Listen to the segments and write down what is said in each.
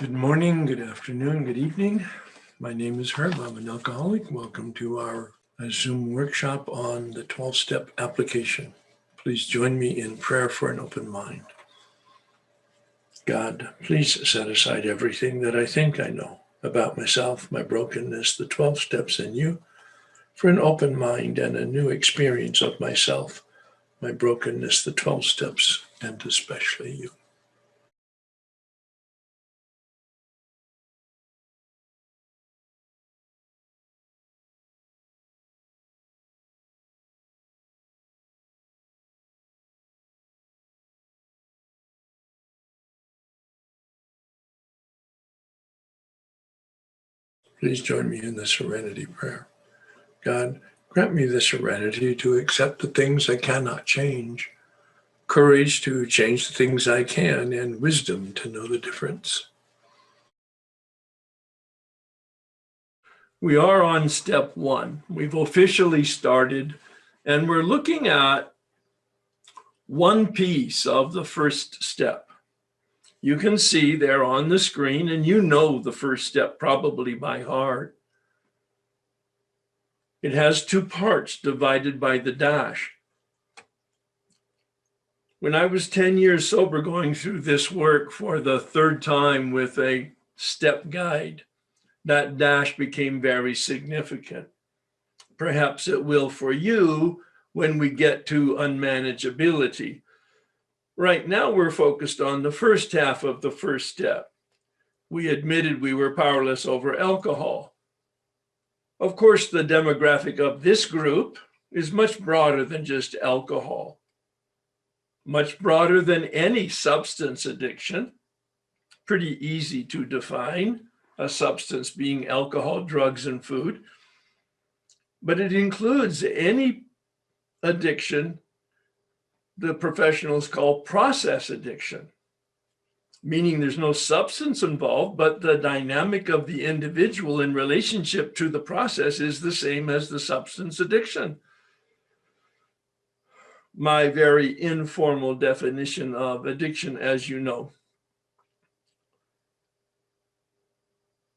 Good morning, good afternoon, good evening. My name is Herb. I'm an alcoholic. Welcome to our Zoom workshop on the 12-step application. Please join me in prayer for an open mind. God, please set aside everything that I think I know about myself, my brokenness, the 12 steps in you, for an open mind and a new experience of myself, my brokenness, the 12 steps, and especially you. Please join me in the serenity prayer. God, grant me the serenity to accept the things I cannot change, courage to change the things I can, and wisdom to know the difference. We are on step 1. We've officially started, and we're looking at one piece of the first step. You can see there on the screen, and you know the first step probably by heart. It has 2 parts divided by the dash. When I was 10 years sober, going through this work for the 3rd time with a step guide, that dash became very significant. Perhaps it will for you when we get to unmanageability. Right now, we're focused on the first half of the first step. We admitted we were powerless over alcohol. Of course, the demographic of this group is much broader than just alcohol, much broader than any substance addiction. Pretty easy to define, a substance being alcohol, drugs, and food. But it includes any addiction the professionals call process addiction, meaning there's no substance involved, but the dynamic of the individual in relationship to the process is the same as the substance addiction. My very informal definition of addiction, as you know.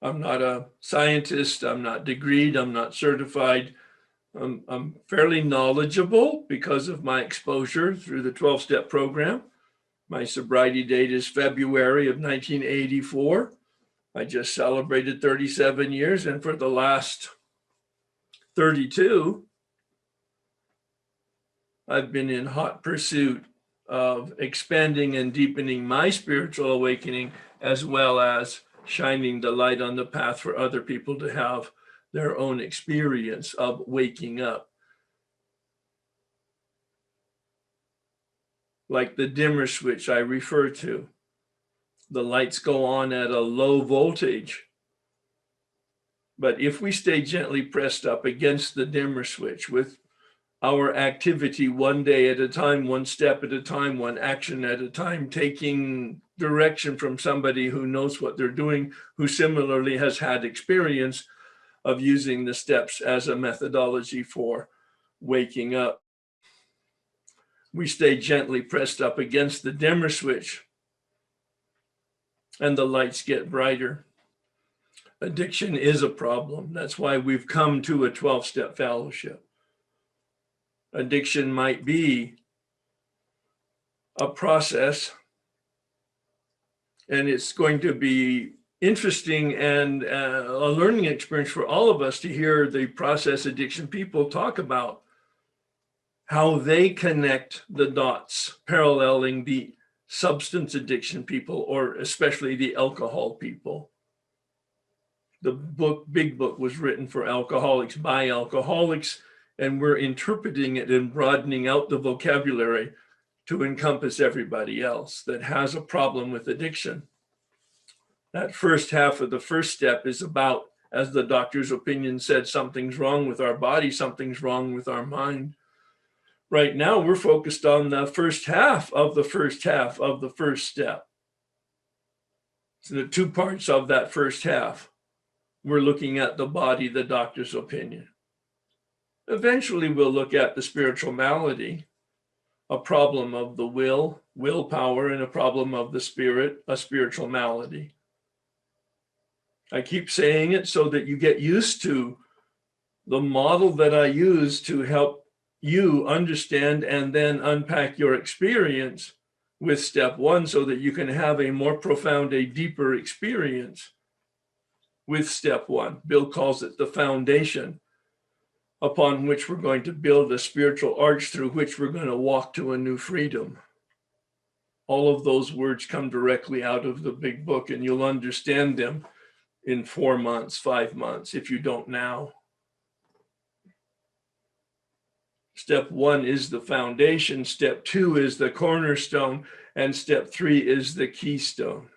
I'm not a scientist, I'm not degreed, I'm not certified. I'm fairly knowledgeable because of my exposure through the 12-step program. My sobriety date is February of 1984. I just celebrated 37 years, and for the last 32, I've been in hot pursuit of expanding and deepening my spiritual awakening, as well as shining the light on the path for other people to have their own experience of waking up. Like the dimmer switch I refer to. The lights go on at a low voltage. But if we stay gently pressed up against the dimmer switch with our activity one day at a time, one step at a time, one action at a time, taking direction from somebody who knows what they're doing, who similarly has had experience of using the steps as a methodology for waking up. We stay gently pressed up against the dimmer switch, and the lights get brighter. Addiction is a problem. That's why we've come to a 12-step fellowship. Addiction might be a process, and it's going to be interesting and a learning experience for all of us to hear the process addiction people talk about how they connect the dots, paralleling the substance addiction people, or especially the alcohol people. The big book was written for alcoholics by alcoholics, and we're interpreting it and broadening out the vocabulary to encompass everybody else that has a problem with addiction. That first half of the first step is about, as the doctor's opinion said, something's wrong with our body, something's wrong with our mind. Right now, we're focused on the first half of the first half of the first step. So the 2 parts of that first half, we're looking at the body, the doctor's opinion. Eventually, we'll look at the spiritual malady, a problem of the willpower, and a problem of the spirit, a spiritual malady. I keep saying it so that you get used to the model that I use to help you understand and then unpack your experience with step one so that you can have a more profound, a deeper experience with step one. Bill calls it the foundation upon which we're going to build a spiritual arch through which we're going to walk to a new freedom. All of those words come directly out of the big book, and you'll understand them in 4 months, 5 months, if you don't now. Step one is the foundation, step two is the cornerstone, and step three is the keystone.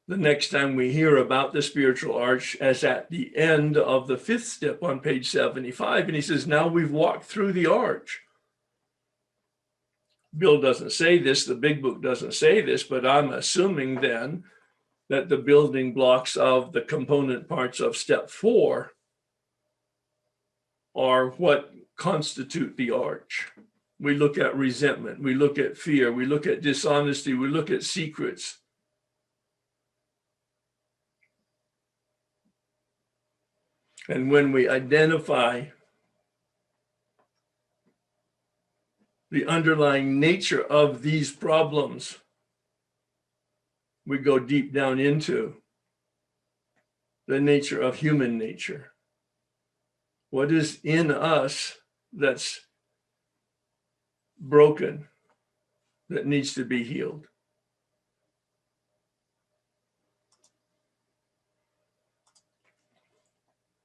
The next time we hear about the spiritual arch as at the end of the fifth step on page 75, and he says, now we've walked through the arch. Bill doesn't say this, the big book doesn't say this, but I'm assuming then that the building blocks of the component parts of step four are what constitute the arch. We look at resentment, we look at fear, we look at dishonesty, we look at secrets. And when we identify the underlying nature of these problems, we go deep down into the nature of human nature. What is in us that's broken, that needs to be healed?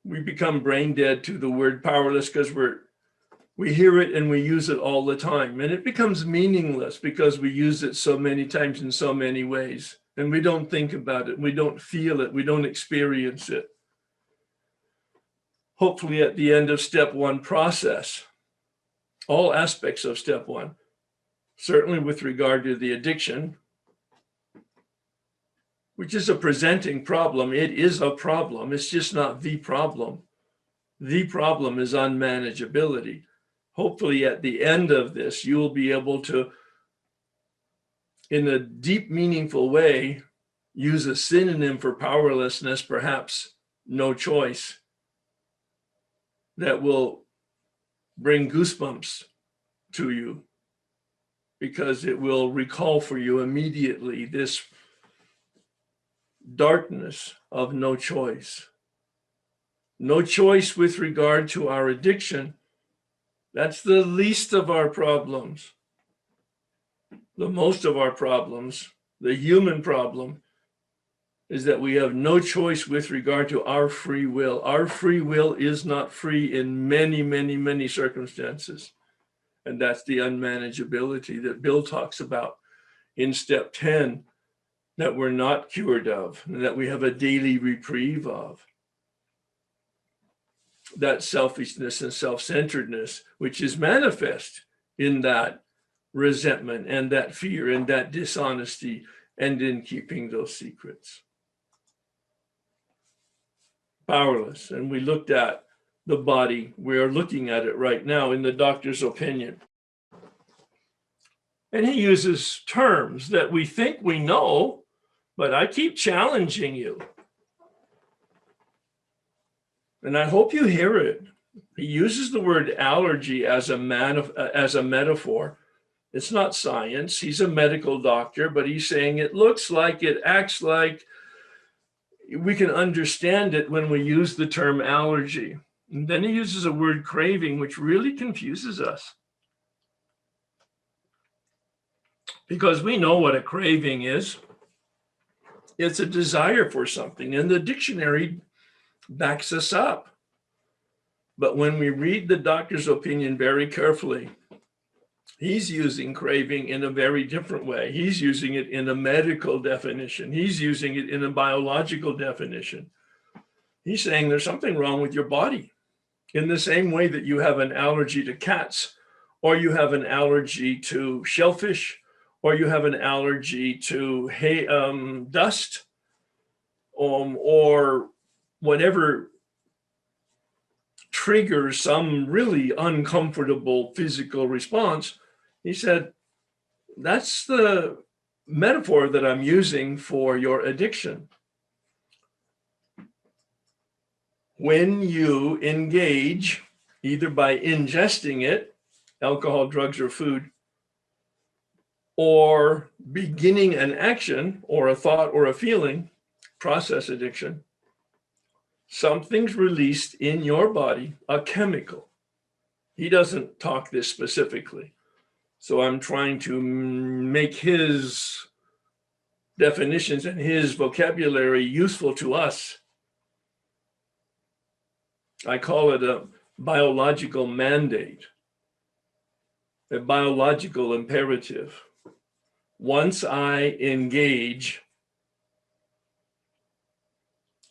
We become brain dead to the word powerless because we hear it and we use it all the time, and it becomes meaningless because we use it so many times in so many ways, and we don't think about it, we don't feel it, we don't experience it. Hopefully at the end of step one process, all aspects of step one, certainly with regard to the addiction, which is a presenting problem. It is a problem. It's just not the problem. The problem is unmanageability. Hopefully at the end of this, you will be able to, in a deep, meaningful way, use a synonym for powerlessness, perhaps no choice, that will bring goosebumps to you, because it will recall for you immediately this darkness of no choice. No choice with regard to our addiction. That's the least of our problems. The most of our problems, the human problem, is that we have no choice with regard to our free will. Our free will is not free in many, many, many circumstances. And that's the unmanageability that Bill talks about in step 10, that we're not cured of, and that we have a daily reprieve of. That selfishness and self-centeredness, which is manifest in that resentment and that fear and that dishonesty and in keeping those secrets. Powerless. And we looked at the body. We are looking at it right now in the doctor's opinion. And he uses terms that we think we know, but I keep challenging you. And I hope you hear it. He uses the word allergy as a metaphor. It's not science. He's a medical doctor, but he's saying it looks like, it acts like. We can understand it when we use the term allergy. And then he uses a word craving, which really confuses us. Because we know what a craving is. It's a desire for something, and the dictionary backs us up. But when we read the doctor's opinion very carefully, he's using craving in a very different way. He's using it in a medical definition. He's using it in a biological definition. He's saying there's something wrong with your body. In the same way that you have an allergy to cats, or you have an allergy to shellfish, or you have an allergy to dust, or whatever triggers some really uncomfortable physical response. He said, that's the metaphor that I'm using for your addiction. When you engage, either by ingesting it, alcohol, drugs, or food, or beginning an action or a thought or a feeling, process addiction, something's released in your body, a chemical. He doesn't talk this specifically. So I'm trying to make his definitions and his vocabulary useful to us. I call it a biological mandate, a biological imperative. Once I engage,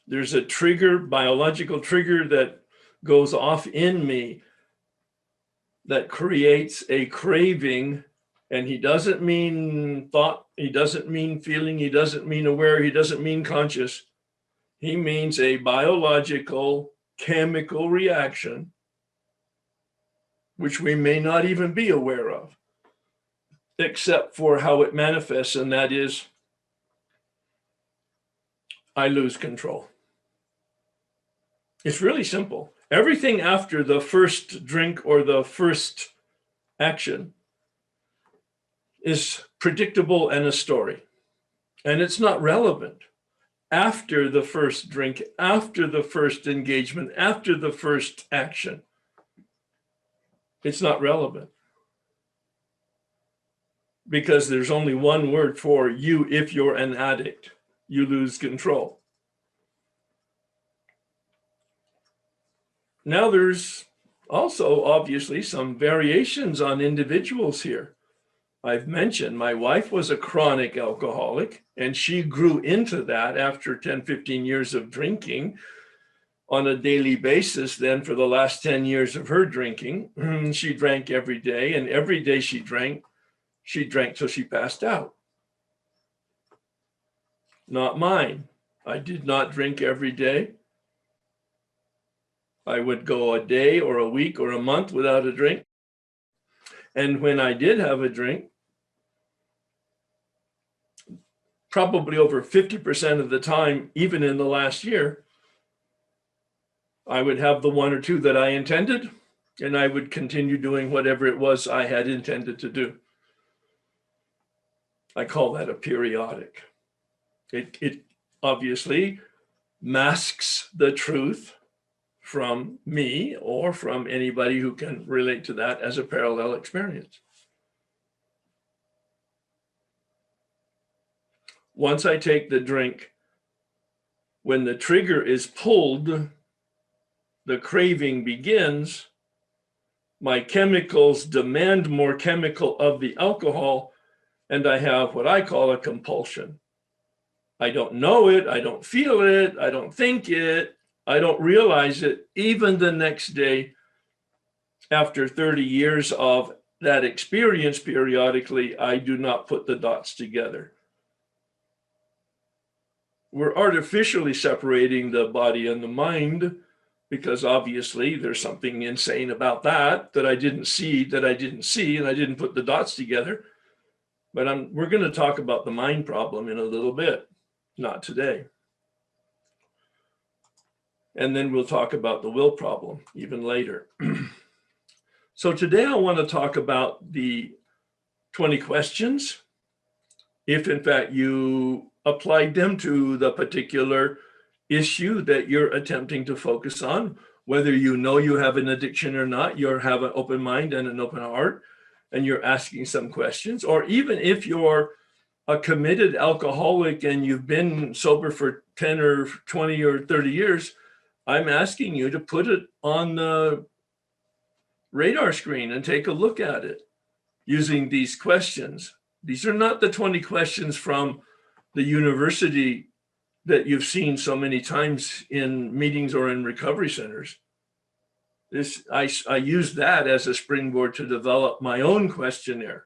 there's a trigger, biological trigger that goes off in me that creates a craving. And he doesn't mean thought, he doesn't mean feeling, he doesn't mean aware, he doesn't mean conscious. He means a biological chemical reaction, which we may not even be aware of, except for how it manifests, and that is I lose control. It's really simple. Everything after the first drink or the first action is predictable and a story, and it's not relevant. After the first drink, after the first engagement, after the first action, it's not relevant. Because there's only one word for you if you're an addict. You lose control. Now there's also obviously some variations on individuals here. I've mentioned my wife was a chronic alcoholic, and she grew into that after 10, 15 years of drinking on a daily basis. Then for the last 10 years of her drinking, she drank every day, and every day she drank till she passed out. Not mine. I did not drink every day. I would go a day or a week or a month without a drink. And when I did have a drink, probably over 50% of the time, even in the last year, I would have the one or two that I intended, and I would continue doing whatever it was I had intended to do. I call that a periodic. It obviously masks the truth from me or from anybody who can relate to that as a parallel experience. Once I take the drink, when the trigger is pulled, the craving begins, my chemicals demand more chemical of the alcohol, and I have what I call a compulsion. I don't know it, I don't feel it, I don't think it, I don't realize it. Even the next day, after 30 years of that experience periodically, I do not put the dots together. We're artificially separating the body and the mind because obviously there's something insane about that I didn't see, and I didn't put the dots together. But we're going to talk about the mind problem in a little bit, not today. And then we'll talk about the will problem even later. So today I want to talk about the 20 questions. If in fact you applied them to the particular issue that you're attempting to focus on, whether you know you have an addiction or not, you have an open mind and an open heart, and you're asking some questions, or even if you're a committed alcoholic and you've been sober for 10 or 20 or 30 years, I'm asking you to put it on the radar screen and take a look at it using these questions. These are not the 20 questions from the university that you've seen so many times in meetings or in recovery centers. I use that as a springboard to develop my own questionnaire,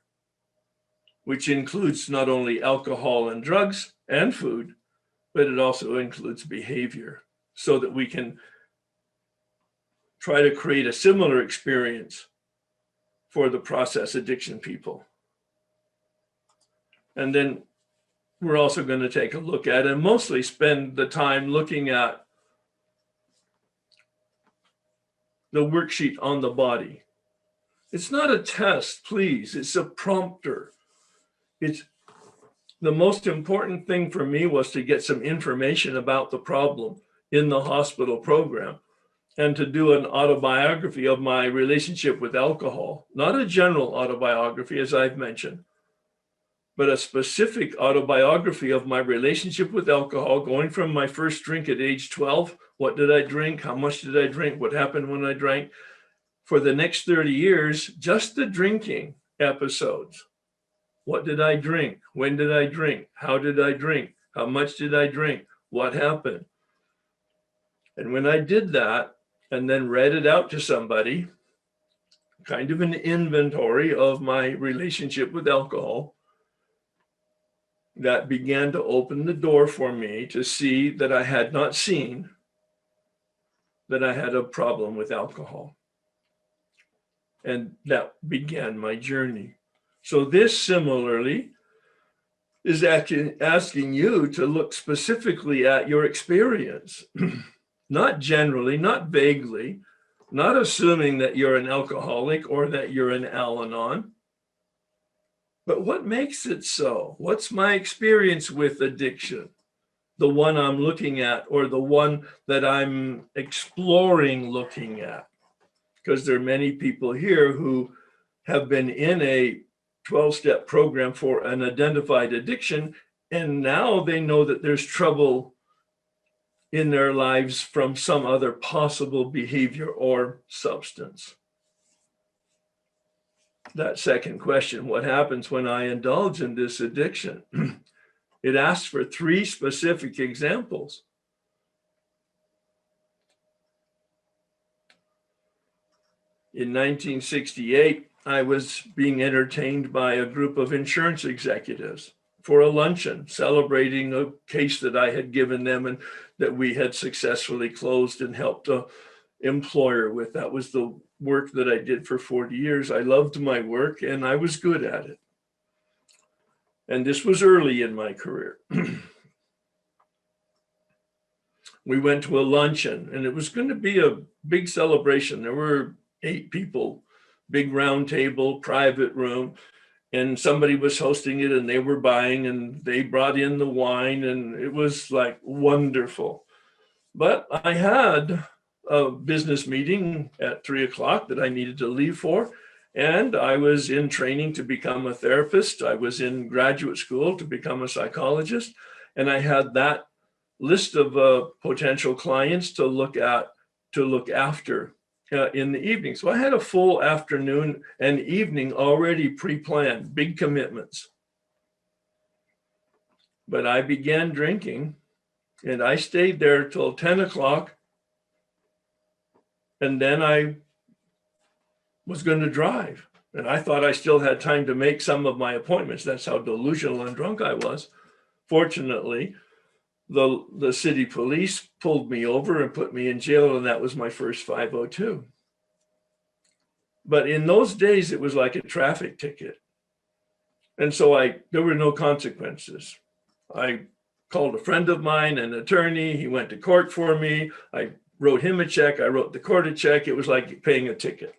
which includes not only alcohol and drugs and food, but it also includes behavior, so that we can try to create a similar experience for the process addiction people. And then we're also going to take a look at and mostly spend the time looking at the worksheet on the body. It's not a test, please. It's a prompter. It's the most important thing for me was to get some information about the problem in the hospital program and to do an autobiography of my relationship with alcohol, not a general autobiography, as I've mentioned, but a specific autobiography of my relationship with alcohol, going from my first drink at age 12. What did I drink? How much did I drink? What happened when I drank? For the next 30 years, just the drinking episodes. What did I drink? When did I drink? How did I drink? How much did I drink? What happened? And when I did that and then read it out to somebody, kind of an inventory of my relationship with alcohol, that began to open the door for me to see that I had not seen that I had a problem with alcohol. And that began my journey. So this similarly is asking you to look specifically at your experience, not generally, not vaguely, not assuming that you're an alcoholic or that you're an Al-Anon, but what makes it so? What's my experience with addiction? The one I'm looking at or the one that I'm exploring looking at? Because there are many people here who have been in a 12-step program for an identified addiction, and now they know that there's trouble in their lives from some other possible behavior or substance. That second question, what happens when I indulge in this addiction? It asks for 3 specific examples. In 1968, I was being entertained by a group of insurance executives for a luncheon, celebrating a case that I had given them and that we had successfully closed and helped an employer with. That was the work that I did for 40 years. I loved my work and I was good at it. And this was early in my career. We went to a luncheon and it was going to be a big celebration. There were 8 people, big round table, private room, and somebody was hosting it and they were buying and they brought in the wine and it was like wonderful. But I had a business meeting at 3:00 that I needed to leave for. And I was in training to become a therapist. I was in graduate school to become a psychologist. And I had that list of potential clients to look after in the evening. So I had a full afternoon and evening already pre-planned, big commitments. But I began drinking and I stayed there till 10:00. And then I was going to drive. And I thought I still had time to make some of my appointments. That's how delusional and drunk I was. Fortunately, the city police pulled me over and put me in jail, and that was my first 502. But in those days, it was like a traffic ticket. And so there were no consequences. I called a friend of mine, an attorney. He went to court for me. I wrote him a check. I wrote the court a check. It was like paying a ticket.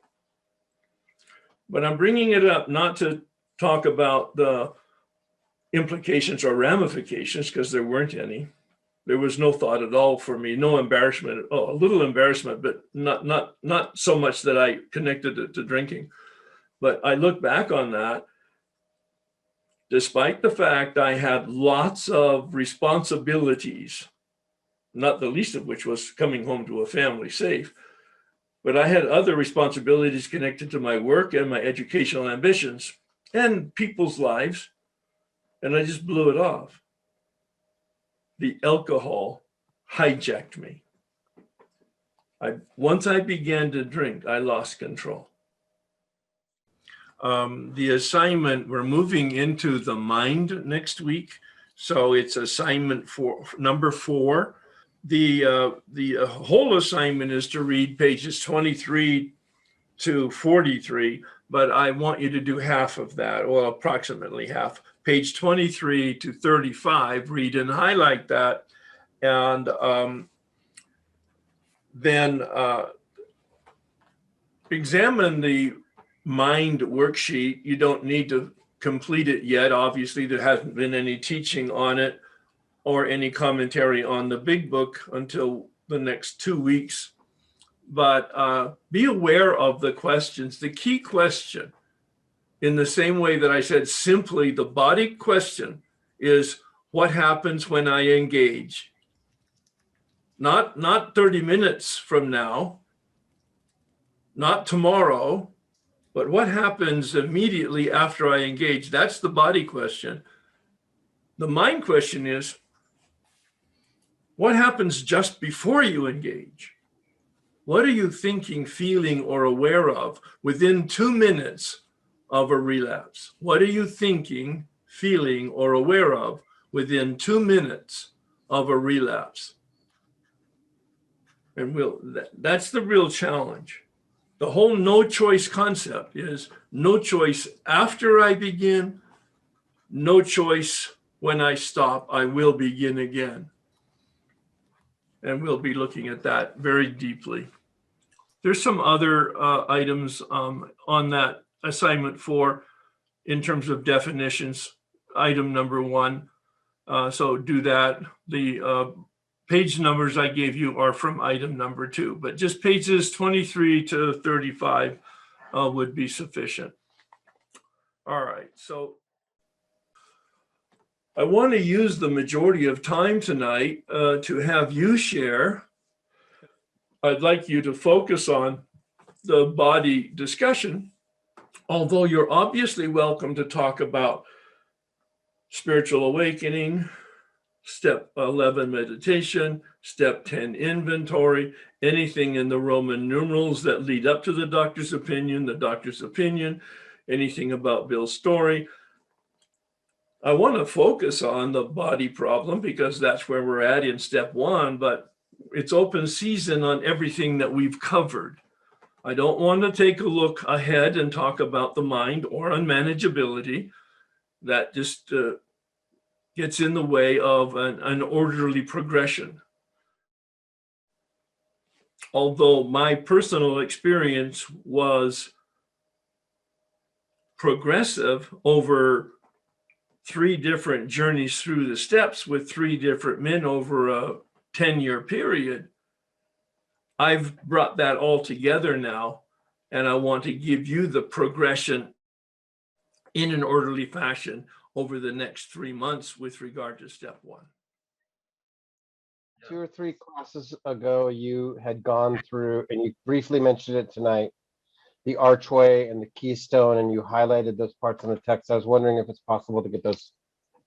But I'm bringing it up not to talk about the implications or ramifications, because there weren't any. There was no thought at all for me, no embarrassment. Oh, a little embarrassment, but not so much that I connected it to drinking. But I look back on that, despite the fact I had lots of responsibilities, not the least of which was coming home to a family safe. But I had other responsibilities connected to my work and my educational ambitions and people's lives, and I just blew it off. The alcohol hijacked me. Once I began to drink, I lost control. The assignment, we're moving into the mind next week. So it's assignment for number 4. The whole assignment is to read pages 23 to 43, but I want you to do half of that, or approximately half. Page 23 to 35, read and highlight that, and then examine the mind worksheet. You don't need to complete it yet. Obviously, there hasn't been any teaching on it or any commentary on the big book until the next 2 weeks. But be aware of the questions. The key question, in the same way that I said simply, the body question is, what happens when I engage? Not 30 minutes from now, not tomorrow, but what happens immediately after I engage? That's the body question. The mind question is, what happens just before you engage? What are you thinking, feeling, or aware of within 2 minutes of a relapse? What are you thinking, feeling, or aware of within 2 minutes of a relapse? And that's the real challenge. The whole no choice concept is no choice after I begin, no choice when I stop, I will begin again. And we'll be looking at that very deeply. There's some other items on that assignment 4 in terms of definitions. Item number 1. So do that. The page numbers I gave you are from item number 2, but just pages 23 to 35 would be sufficient. All right. So I want to use the majority of time tonight to have you share. I'd like you to focus on the body discussion, although you're obviously welcome to talk about spiritual awakening, step 11 meditation, step 10 inventory, anything in the Roman numerals that lead up to the doctor's opinion, anything about Bill's story. I want to focus on the body problem because that's where we're at in step 1, but it's open season on everything that we've covered. I don't want to take a look ahead and talk about the mind or unmanageability. That just gets in the way of an orderly progression. Although my personal experience was progressive over 3 different journeys through the steps with 3 different men over a 10-year period, I've brought that all together now, and I want to give you the progression in an orderly fashion over the next 3 months with regard to step 1. 2 or 3 classes ago, you had gone through, and you briefly mentioned it tonight, the archway and the keystone, and you highlighted those parts in the text. I was wondering if it's possible to get those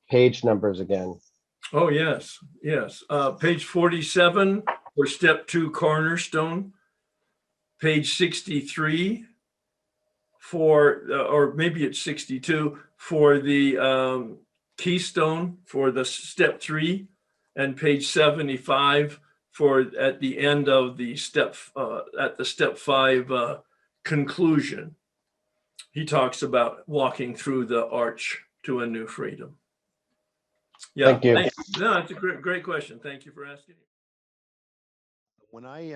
page numbers again. Oh, yes. Page 47 for step 2 cornerstone, page 63 for, or maybe it's 62 for the keystone for the step 3, and page 75 for at the end of the step, at the step 5 conclusion. He talks about walking through the arch to a new freedom. Yeah, thank you. No, it's a great question. Thank you for asking. When I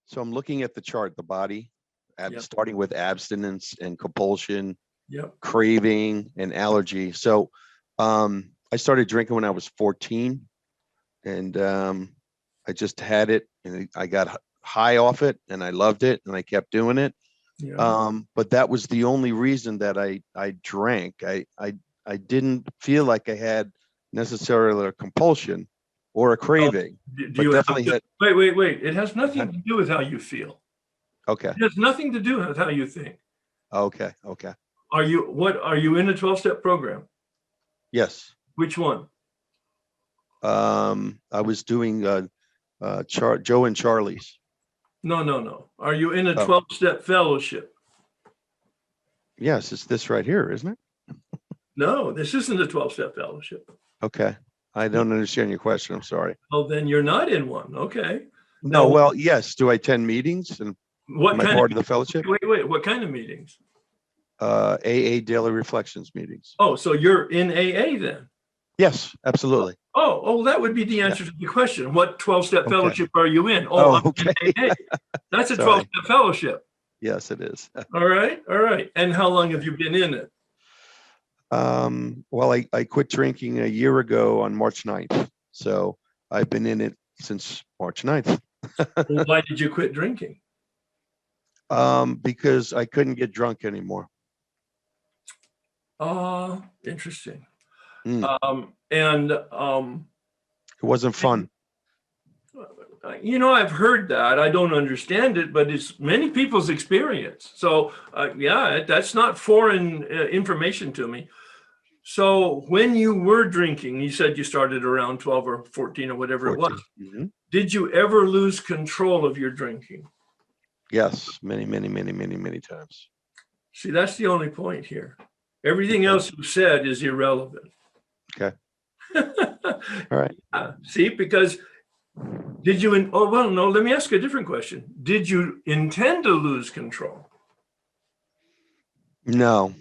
so I'm looking at the chart, the body, Yep. starting with abstinence and compulsion, Yep. craving and allergy. So I started drinking when I was 14, and I just had it, and I got high off it, and I loved it, and I kept doing it. Yeah. But that was the only reason that I drank. I didn't feel like I had necessarily a compulsion or a craving. Do you definitely have to, wait. It has nothing to do with how you feel. Okay. It has nothing to do with how you think. Okay. Are you in a 12-step program? Yes. Which one? I was doing Joe and Charlie's. No. Are you in a Oh. 12-step fellowship? Yes, it's this right here, isn't it? No, this isn't a 12-step fellowship. Okay. I don't understand your question. I'm sorry. Oh, then you're not in one. Okay. No, Now, well, yes. Do I attend meetings? And what am I kind part of of the fellowship? wait, what kind of meetings? AA daily reflections meetings. Oh, so you're in AA then? Yes, absolutely. Oh, that would be the answer to the question. What 12-step Okay. fellowship are you in? Oh, I'm okay. in AA. That's a Sorry. 12-step fellowship. Yes, it is. All right. All right. And how long have you been in it? Well, I quit drinking a year ago on March 9th. So I've been in it since March 9th. Well, why did you quit drinking? Because I couldn't get drunk anymore. Interesting. Mm, And it wasn't fun. I've heard that. I don't understand it, but it's many people's experience. So, yeah, that's not foreign information to me. So, when you were drinking, you said you started around 12 or 14 or whatever it 14. was. Mhm. Did you ever lose control of your drinking? Yes, many, many, many, many, many times. See, that's the only point here. Everything Okay. else you said is irrelevant. Okay. All right. See, because no, let me ask you a different question. Did you intend to lose control? No,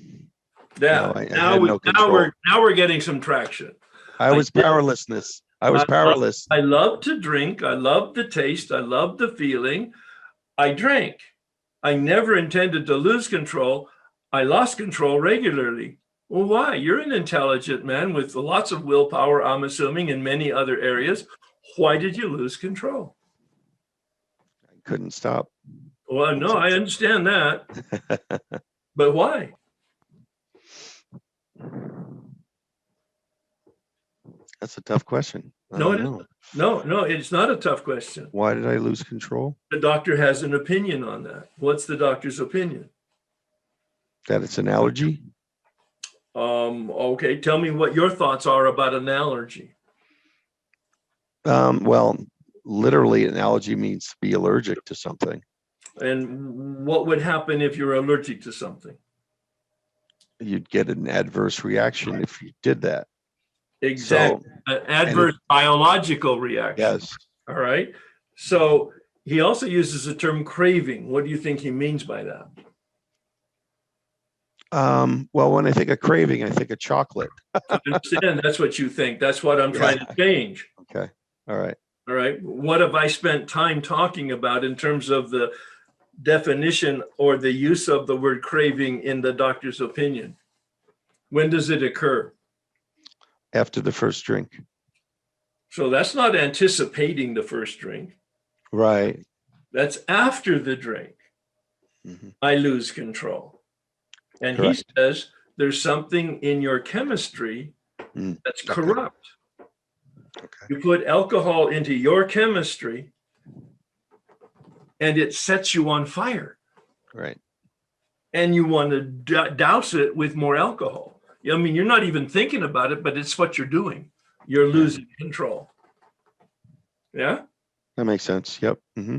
Yeah. I had no control. Now we're getting some traction. I was powerlessness. I was powerless. I love to drink. I love the taste. I love the feeling. I drank. I never intended to lose control. I lost control regularly. Well, why? You're an intelligent man with lots of willpower, I'm assuming, in many other areas. Why did you lose control? I couldn't stop. Well, no, I understand that. But why? That's a tough question. I No, don't know. no, it's not a tough question. Why did I lose control? The doctor has an opinion on that. What's the doctor's opinion? That it's an allergy? Okay, tell me what your thoughts are about an allergy. Well, literally an allergy means to be allergic to something. And what would happen if you're allergic to something? You'd get an adverse reaction if you did that. Exactly. So, An adverse biological reaction. yes. All right. So he also uses the term craving. What do you think he means by that? Well, when I think of craving, I think of chocolate. I understand that's what you think. That's what I'm trying to change. Okay. All right. All right. What have I spent time talking about in terms of the definition or the use of the word craving in the doctor's opinion? When does it occur? After the first drink. So that's not anticipating the first drink. Right. That's after the drink. Mm-hmm. I lose control. And Correct. he says there's something in your chemistry that's corrupt. Okay. You put alcohol into your chemistry and it sets you on fire. Right. And you want to douse it with more alcohol. I mean, you're not even thinking about it, but it's what you're doing. You're losing control. Yeah? That makes sense. Yep. Mm-hmm.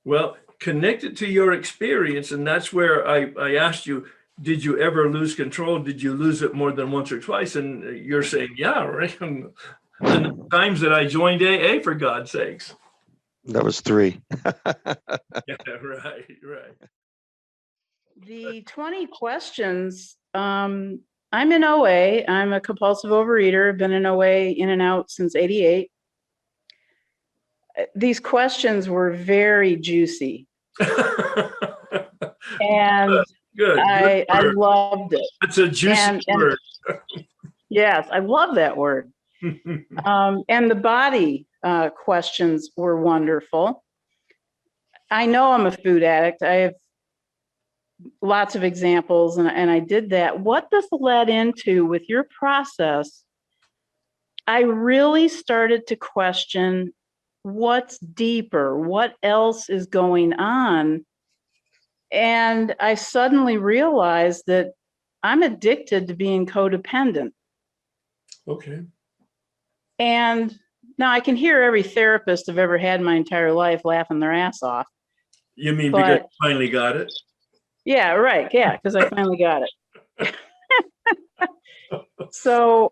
Well, connect it to your experience. And that's where I asked you, did you ever lose control? Did you lose it more than once or twice? And you're saying, yeah, right. And the times that I joined AA, for God's sakes. That was 3. Yeah, right. The 20 questions, I'm in OA. I'm a compulsive overeater. I've been in OA in and out since 88. These questions were very juicy. And Good. I loved it. It's a juicy word. Yes, I love that word. And the body questions were wonderful. I know I'm a food addict. I have lots of examples, and I did that. What this led into with your process, I really started to question what's deeper, what else is going on. And I suddenly realized that I'm addicted to being codependent. Okay. And now I can hear every therapist I've ever had in my entire life laughing their ass off. You mean because you finally got it? Yeah, right. Yeah, because I finally got it. So,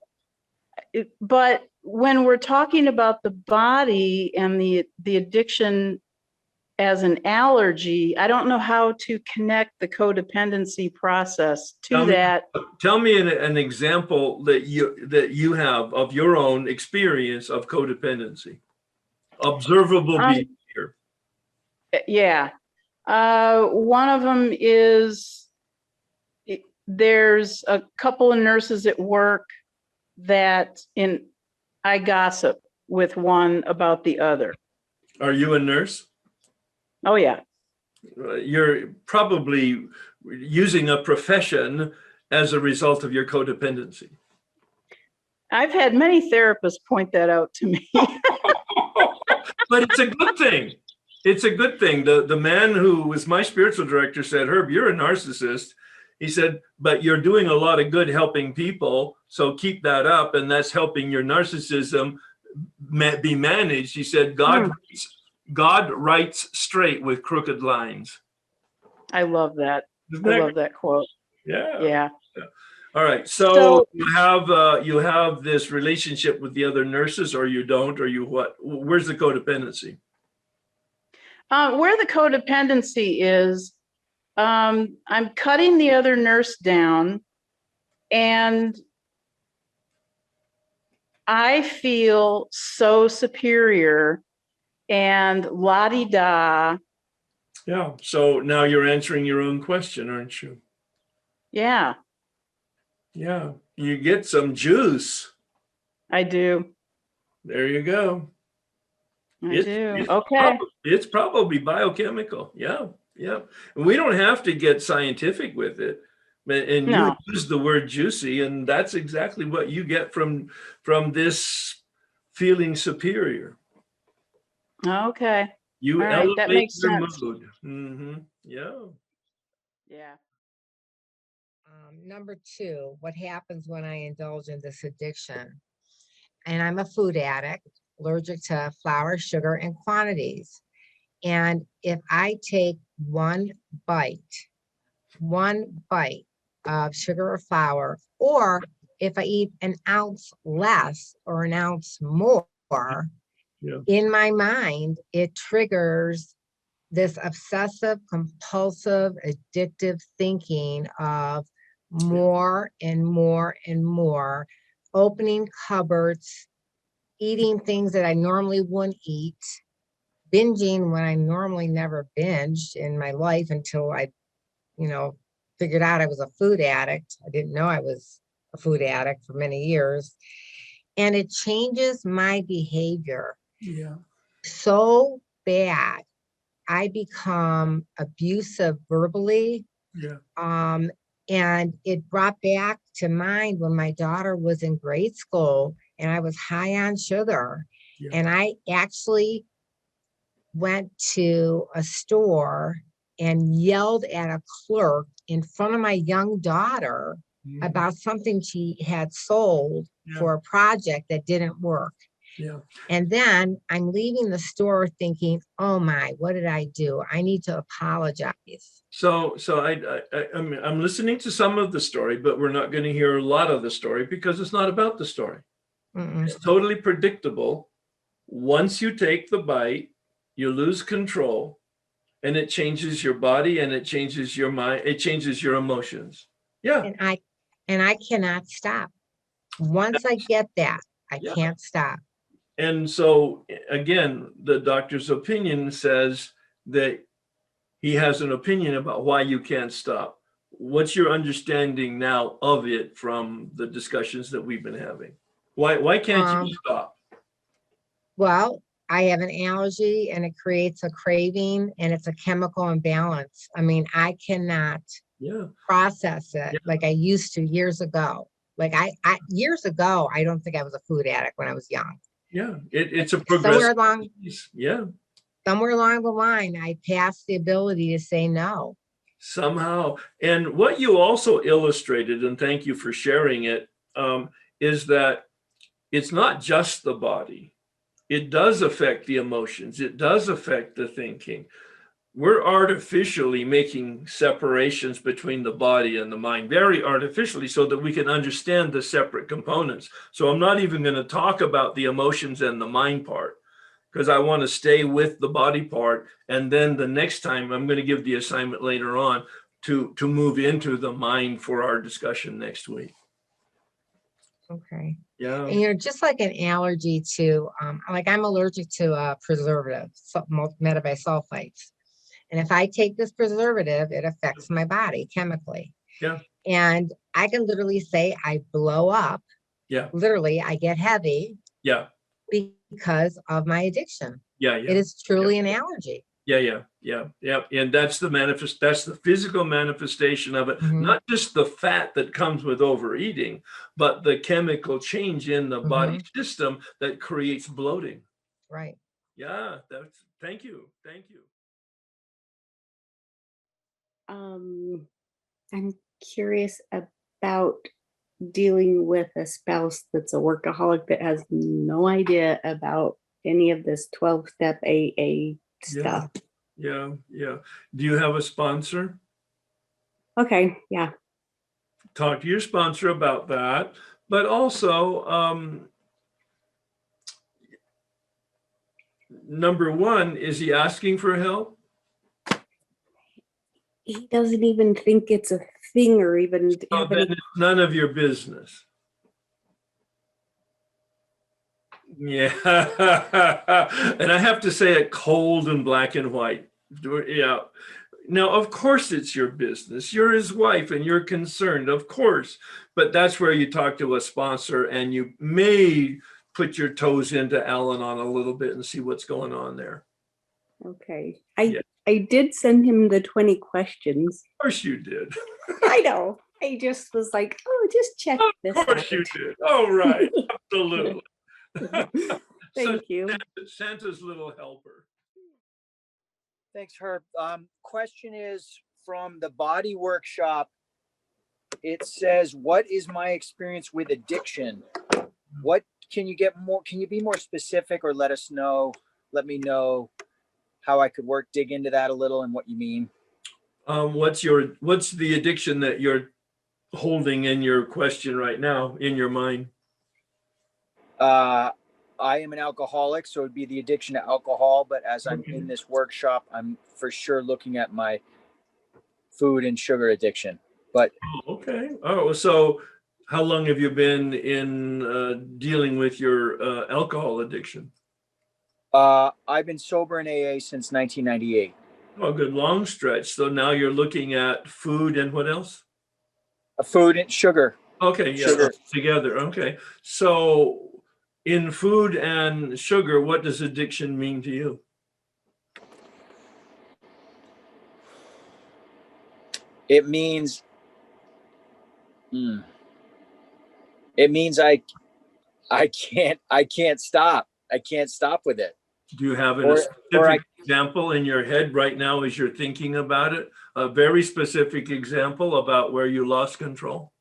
but when we're talking about the body and the addiction as an allergy, I don't know how to connect the codependency process to that. Tell me an example that you have of your own experience of codependency. Observable behavior. Yeah. One of them is there's a couple of nurses at work that I gossip with one about the other. Are you a nurse? Oh yeah. You're probably using a profession as a result of your codependency. I've had many therapists point that out to me. But it's a good thing. It's a good thing. The man who was my spiritual director said, Herb, you're a narcissist. He said, but you're doing a lot of good helping people. So keep that up. And that's helping your narcissism be managed. He said, God writes straight with crooked lines. I love that. Isn't that I love that quote. Yeah. Yeah. All right. So you have this relationship with the other nurses, or you don't, or you what? Where's the codependency? Where the codependency is, I'm cutting the other nurse down, and I feel so superior and la-di-da. Yeah. So now you're answering your own question, aren't you? Yeah, Yeah. You get some juice. I do. There you go. I do. Okay. It's probably biochemical. Yeah. Yeah. And we don't have to get scientific with it. And No. you use the word juicy, and that's exactly what you get from this feeling superior. Okay. You All right, that elevate makes your sense. mood. Mm-hmm. Yeah. Yeah. Number two, what happens when I indulge in this addiction? And I'm a food addict, allergic to flour, sugar, and quantities. And if I take one bite of sugar or flour, or if I eat an ounce less or an ounce more, Yeah. in my mind, it triggers this obsessive, compulsive, addictive thinking of more and more and more, opening cupboards, eating things that I normally wouldn't eat, binging when I normally never binged in my life until I, figured out I was a food addict. I didn't know I was a food addict for many years. And it changes my behavior Yeah. so bad. I become abusive verbally. Yeah. And it brought back to mind when my daughter was in grade school and I was high on sugar. Yeah. And I actually went to a store and yelled at a clerk in front of my young daughter about something she had sold for a project that didn't work. Yeah. And then I'm leaving the store thinking, oh my, what did I do? I need to apologize. So I'm listening to some of the story, but we're not going to hear a lot of the story because it's not about the story. It's totally predictable. Once you take the bite, you lose control, and it changes your body, and it changes your mind, it changes your emotions. Yeah. And I cannot stop. Once I get that, I can't stop. And so again, the doctor's opinion says that he has an opinion about why you can't stop. What's your understanding now of it from the discussions that we've been having? Why can't you stop? Well, I have an allergy and it creates a craving and it's a chemical imbalance. I mean, I cannot process it like I used to years ago. Like I years ago, I don't think I was a food addict when I was young. Yeah, it's a progressive. Somewhere along the line, I passed the ability to say no. Somehow. And what you also illustrated, and thank you for sharing it, is that it's not just the body. It does affect the emotions. It does affect the thinking. We're artificially making separations between the body and the mind, very artificially, so that we can understand the separate components. So I'm not even going to talk about the emotions and the mind part, because I want to stay with the body part. And then the next time I'm going to give the assignment later on to move into the mind for our discussion next week. Okay. Yeah. And just like an allergy to, like I'm allergic to preservatives, metabisulfites. And if I take this preservative, it affects my body chemically. Yeah. And I can literally say I blow up. Yeah. Literally, I get heavy Yeah. because of my addiction. Yeah. It is truly an allergy. Yeah. And that's the physical manifestation of it. Mhm. Not just the fat that comes with overeating, but the chemical change in the body system that creates bloating. Right. Yeah, thank you. I'm curious about dealing with a spouse that's a workaholic that has no idea about any of this 12-step AA stuff. Yeah. Do you have a sponsor? Okay, yeah. Talk to your sponsor about that, but also, number one, is he asking for help? He doesn't even think it's a thing or even So have then any. it's none of your business. Yeah. And I have to say it cold and black and white. Yeah. Now, of course, it's your business. You're his wife and you're concerned, of course. But that's where you talk to a sponsor and you may put your toes into Al-Anon a little bit and see what's going on there. Okay. Yeah. I did send him the 20 questions. Of course you did. I know. I just was like, oh, just check this Of course out. you did. Oh, right. Absolutely. Thank you. Santa's little helper. Thanks, Herb. Question is from the body workshop. It says, what is my experience with addiction? What can you be more specific or let me know how I could dig into that a little and what you mean? What's the addiction that you're holding in your question right now, in your mind? I am an alcoholic, so it'd be the addiction to alcohol. But as I'm in this workshop, I'm for sure looking at my food and sugar addiction. But okay. Oh, so how long have you been in dealing with your alcohol addiction? I've been sober in AA since 1998. Oh, a good long stretch. So now you're looking at food and what else? Food and sugar. Okay, yeah, Sugar. together. Okay. So in food and sugar, what does addiction mean to you? It means I can't stop. I can't stop with it. Do you have a specific example in your head right now as you're thinking about it? A very specific example about where you lost control?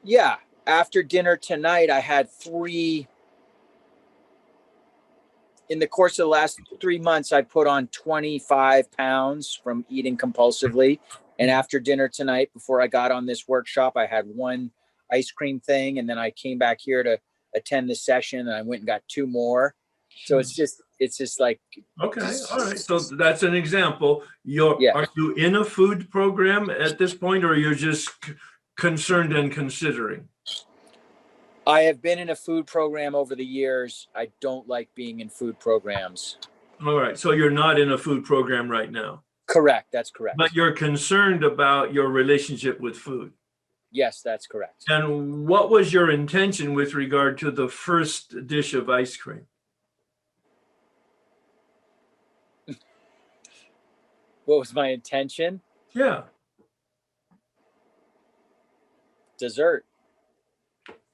Yeah. After dinner tonight, I had in the course of the last 3 months, I put on 25 pounds from eating compulsively. And after dinner tonight, before I got on this workshop, I had one ice cream thing. And then I came back here to attend the session and I went and got 2 more. So it's just like. Okay. All right. So that's an example. Yeah. Are you in a food program at this point, or you're just concerned and considering? I have been in a food program over the years. I don't like being in food programs. All right. So you're not in a food program right now. Correct. That's correct. But you're concerned about your relationship with food. Yes, that's correct. And what was your intention with regard to the first dish of ice cream? What was my intention? Yeah. Dessert.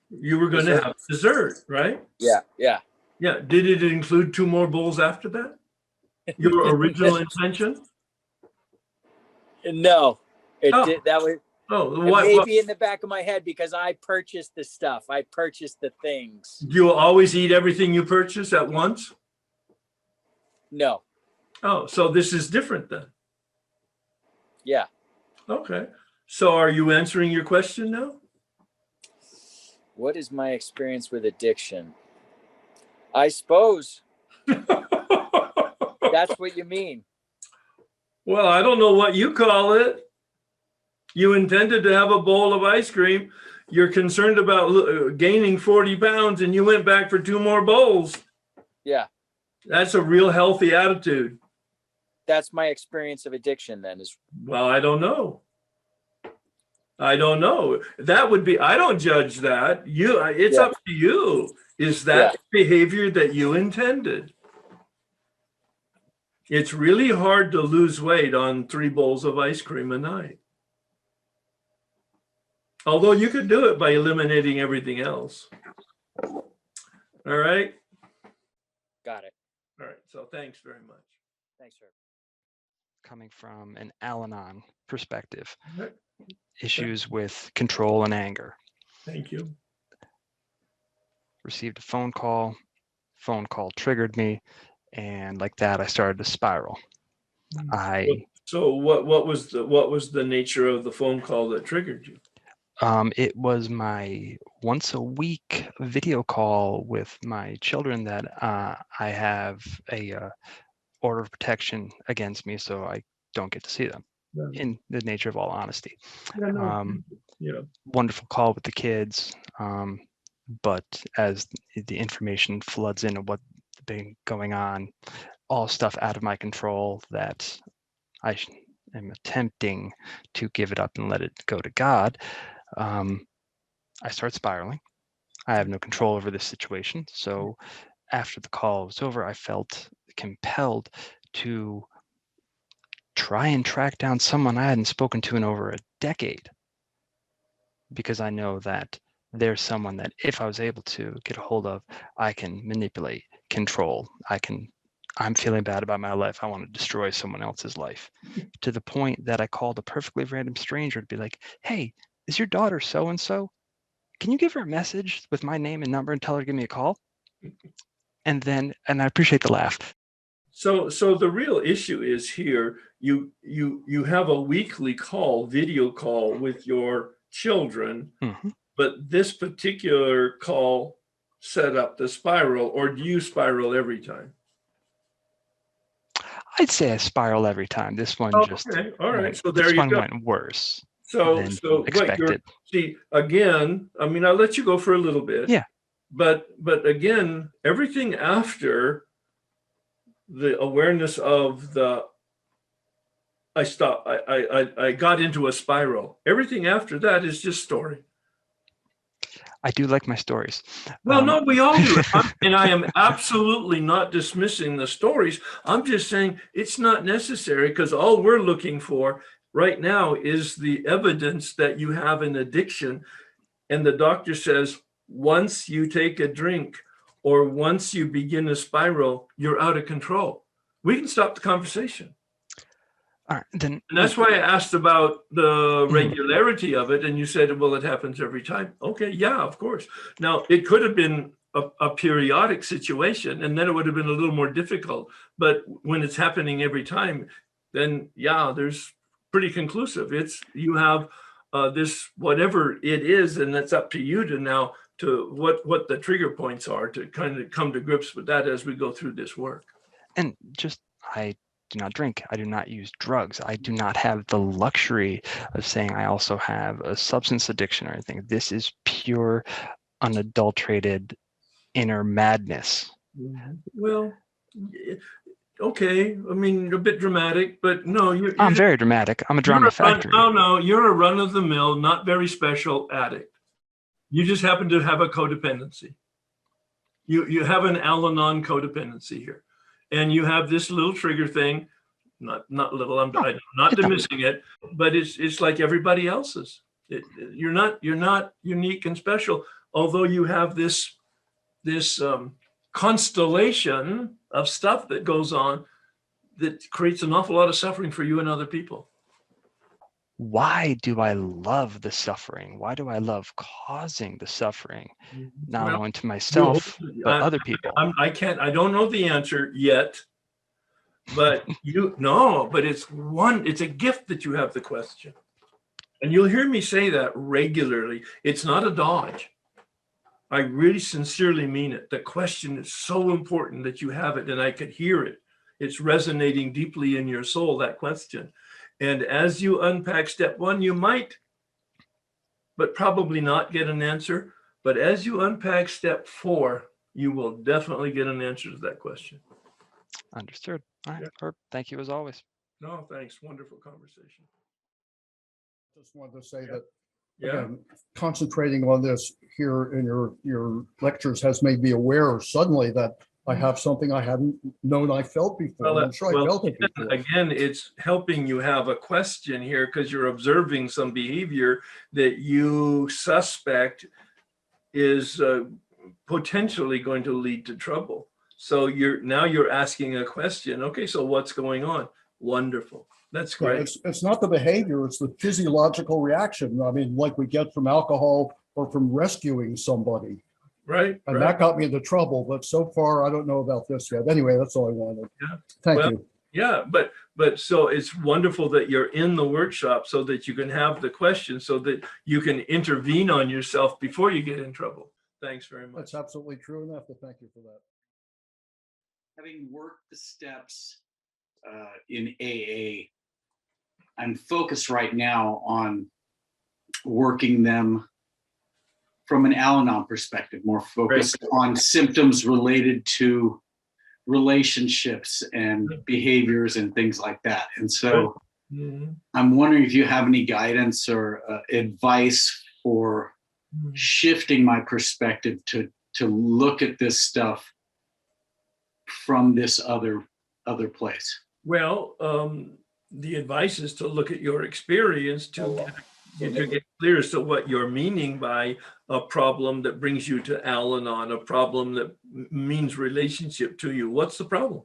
You were going to have dessert, right? Yeah. Yeah. Did it include 2 more bowls after that? Your original intention? No, it did. That was. Oh, Maybe in the back of my head because I purchased the stuff. I purchased the things. Do you always eat everything you purchase at once? No. Oh, so this is different then. Yeah. Okay. So are you answering your question now? What is my experience with addiction? I suppose that's what you mean. Well, I don't know what you call it. You intended to have a bowl of ice cream. You're concerned about gaining 40 pounds and you went back for 2 more bowls. Yeah. That's a real healthy attitude. that's my experience of addiction then is. Well, I don't know. I don't know. That would be, I don't judge that. It's Yeah. up to you. Is that behavior that you intended? It's really hard to lose weight on 3 bowls of ice cream a night. Although you could do it by eliminating everything else. All right. Got it. All right. So thanks very much. Thanks, sir. Coming from an Al-Anon perspective, Right. issues with control and anger. Thank you. Received a phone call triggered me, and like that I started to spiral. So what was the nature of the phone call that triggered you? It was my once a week video call with my children that I have a order of protection against me, so I don't get to see them. Yeah. In the nature of all honesty. Yeah, no. Yeah. Wonderful call with the kids, but as the information floods into what's been going on, all stuff out of my control that I am attempting to give it up and let it go to God, I start spiraling. I have no control over this situation. So after the call was over, I felt compelled to try and track down someone I hadn't spoken to in over a decade, because I know that there's someone that if I was able to get a hold of, I can manipulate, control. I'm feeling bad about my life. I want to destroy someone else's life, to the point that I called a perfectly random stranger to be like, hey, is your daughter so-and-so? Can you give her a message with my name and number and tell her to give me a call? And I appreciate the laugh. So the real issue is here, you have a weekly video call with your children, but this particular call set up the spiral, or do you spiral every time? I'd say I spiral every time. This one okay. All right. So there this you one go. went worse So expected. See, again, I mean, I'll let you go for a little bit. Yeah. But again, everything after the awareness of I got into a spiral. Everything after that is just story. I do like my stories. Well, no, we all do. And I am absolutely not dismissing the stories. I'm just saying it's not necessary, because all we're looking for right now is the evidence that you have an addiction. And the doctor says, once you take a drink or once you begin a spiral, you're out of control. We can stop the conversation. All right, then. And that's why I asked about the regularity of it. And you said, well, it happens every time. Okay, yeah, of course. Now, it could have been a periodic situation, and then it would have been a little more difficult. But when it's happening every time, then yeah, there's pretty conclusive. You have this, whatever it is, and that's up to you to now to what the trigger points are to kind of come to grips with that as we go through this work. And I do not drink. I do not use drugs. I do not have the luxury of saying I also have a substance addiction or anything. This is pure, unadulterated inner madness. Well, okay. I mean, a bit dramatic, but no, I'm very dramatic. I'm a drama factory. No, you're a run-of-the-mill, not very special addict. You just happen to have a codependency. You have an Al-Anon codependency here. And you have this little trigger thing, not little, I'm not dismissing it, but it's like everybody else's. You're not unique and special, although you have this constellation of stuff that goes on that creates an awful lot of suffering for you and other people. Why do I love the suffering? Why do I love causing the suffering? Not only to myself, but other people. I don't know the answer yet, but it's a gift that you have the question. And you'll hear me say that regularly. It's not a dodge. I really sincerely mean it. The question is so important that you have it, and I could hear it. It's resonating deeply in your soul, that question. And as you unpack step 1, you might, but probably not get an answer. But as you unpack step 4, you will definitely get an answer to that question. Understood. All right, Yeah. Herb, thank you as always. No, thanks. Wonderful conversation. Just wanted to say Yeah. that, Yeah. again, concentrating on this here in your lectures has made me aware suddenly that I have something I hadn't known I felt before. Well, I'm sure I felt it before. again, it's helping you have a question here because you're observing some behavior that you suspect is potentially going to lead to trouble. So you're asking a question. Okay, so what's going on? Wonderful. That's Yeah, great. it's not the behavior, it's the physiological reaction. I mean, like we get from alcohol or from rescuing somebody. Right. And right. that got me into trouble, but so far I don't know about this yet. Anyway, that's all I wanted. Yeah. Thank Well, you. Yeah, but so it's wonderful that you're in the workshop so that you can have the question so that you can intervene on yourself before you get in trouble. Thanks very much. That's absolutely true enough to thank you for that. Having worked the steps in AA, I'm focused right now on working them from an Al-Anon perspective, more focused on symptoms related to relationships and behaviors and things like that. And so I'm wondering if you have any guidance or advice for shifting my perspective to look at this stuff from this other place. Well, the advice is to look at your experience to get clear as to what you're meaning by a problem that brings you to Al-Anon, a problem that means relationship to you. What's the problem?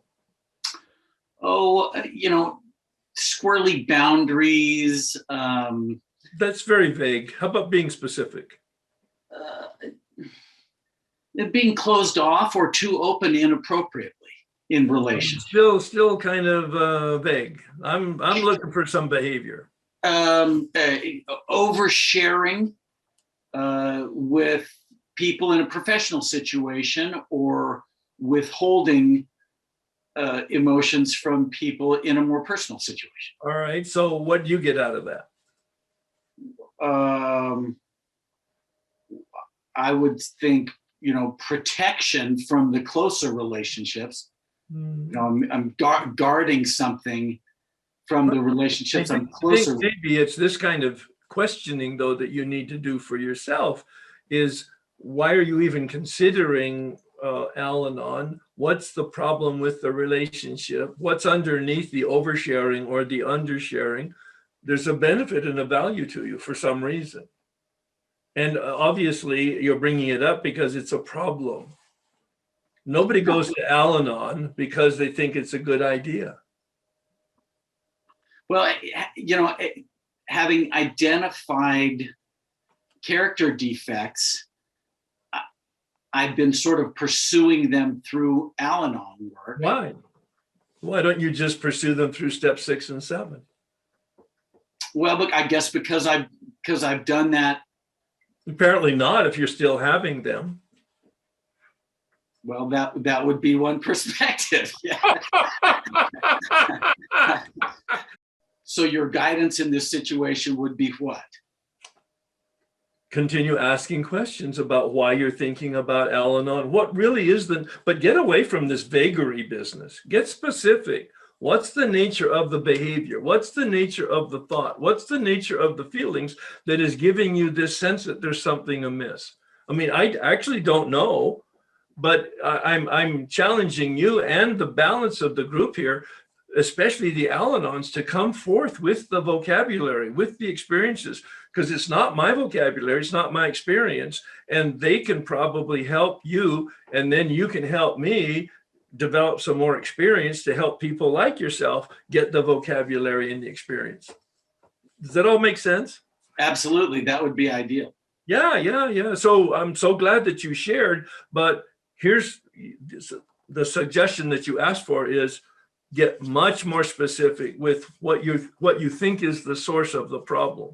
Oh, squirrely boundaries. That's very vague. How about being specific? Being closed off or too open inappropriately in relations. Still kind of vague. I'm looking for some behavior. Oversharing with people in a professional situation or withholding emotions from people in a more personal situation. All right. So what do you get out of that? I would think, protection from the closer relationships. I'm guarding something from the relationships I'm closer with. Maybe it's this kind of questioning, though, that you need to do for yourself is why are you even considering Al-Anon? What's the problem with the relationship? What's underneath the oversharing or the undersharing? There's a benefit and a value to you for some reason. And obviously, you're bringing it up because it's a problem. Nobody goes to Al-Anon because they think it's a good idea. Well, having identified character defects, I've been sort of pursuing them through Al-Anon work. Why? Why don't you just pursue them through step 6 and 7? Well, look, I guess because I've done that. Apparently not, if you're still having them. Well, that would be one perspective. Yeah. So your guidance in this situation would be what? Continue asking questions about why you're thinking about Al-Anon. What really is but get away from this vagary business. Get specific. What's the nature of the behavior? What's the nature of the thought? What's the nature of the feelings that is giving you this sense that there's something amiss? I mean, I actually don't know, but I'm challenging you and the balance of the group here, especially the Al-Anons, to come forth with the vocabulary, with the experiences, because it's not my vocabulary, it's not my experience, and they can probably help you, and then you can help me develop some more experience to help people like yourself get the vocabulary and the experience. Does that all make sense? Absolutely, that would be ideal. Yeah. So I'm so glad that you shared, but here's the suggestion that you asked for is get much more specific with what you think is the source of the problem.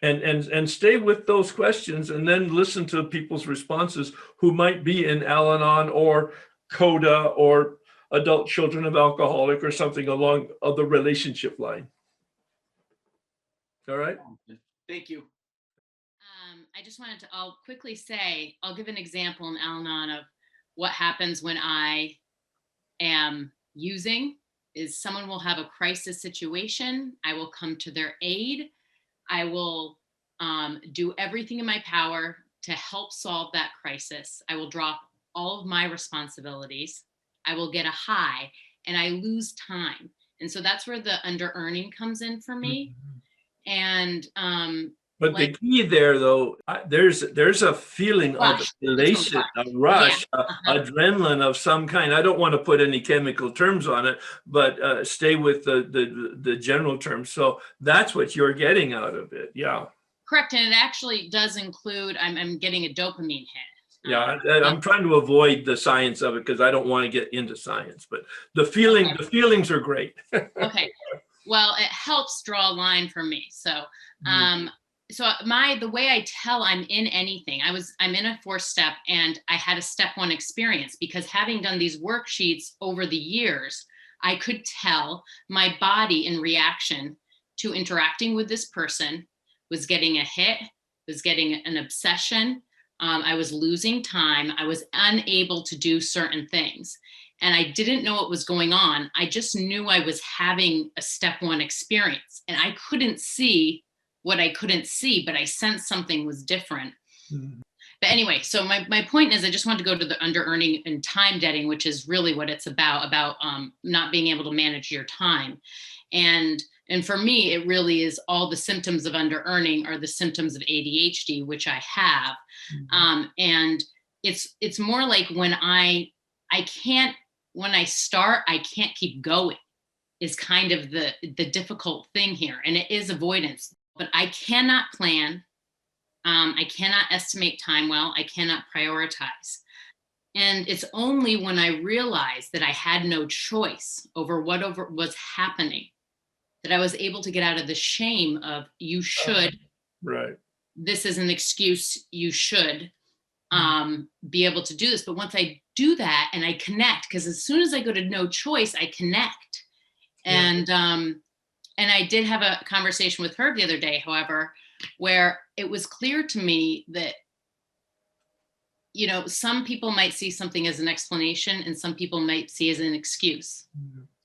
And stay with those questions and then listen to people's responses who might be in Al-Anon or CODA or adult children of alcoholic or something along the relationship line. All right. Thank you. I just wanted to, I'll quickly say, I'll give an example in Al-Anon of what happens when I am using is someone will have a crisis situation. I will come to their aid. I will do everything in my power to help solve that crisis. I will drop all of my responsibilities. I will get a high and I lose time. And so that's where the under earning comes in for me. And But the like key there, though, there's a feeling of rush, elation, a yeah, rush, uh-huh. adrenaline of some kind. I don't want to put any chemical terms on it, but stay with the general terms. So that's what you're getting out of it. Yeah. Correct. And it actually does include, I'm getting a dopamine hit. Yeah, I'm trying to avoid the science of it because I don't want to get into science, but the feelings are great. Okay. Well, it helps draw a line for me. So, the way I tell I'm in anything, I'm in a 4-step and I had a step 1 experience because having done these worksheets over the years, I could tell my body in reaction to interacting with this person was getting a hit, was getting an obsession. I was losing time. I was unable to do certain things. And I didn't know what was going on. I just knew I was having a step 1 experience. And I couldn't see what I couldn't see, but I sensed something was different. But anyway, so my point is I just want to go to the under earning and time debting, which is really what it's about not being able to manage your time. And for me, it really is all the symptoms of under earning are the symptoms of ADHD, which I have. And it's more like when I start, I can't keep going is kind of the difficult thing here. And it is avoidance, but I cannot plan. I cannot estimate time well. I cannot prioritize. And it's only when I realized that I had no choice over what was happening that I was able to get out of the shame of you should. Right. This is an excuse. You should be able to do this. But once I do that and I connect, because as soon as I go to no choice, I connect. And I did have a conversation with her the other day, however, where it was clear to me that, some people might see something as an explanation and some people might see as an excuse.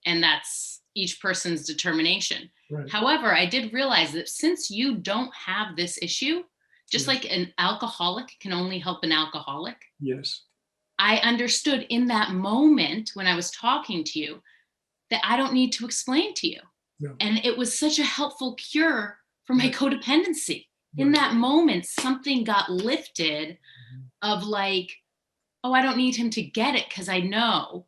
And that's each person's determination. Right. However, I did realize that since you don't have this issue, just like an alcoholic can only help an alcoholic. Yes. I understood in that moment when I was talking to you that I don't need to explain to you. Yeah. And it was such a helpful cure for my codependency. Right. In that moment, something got lifted of like, oh, I don't need him to get it because I know.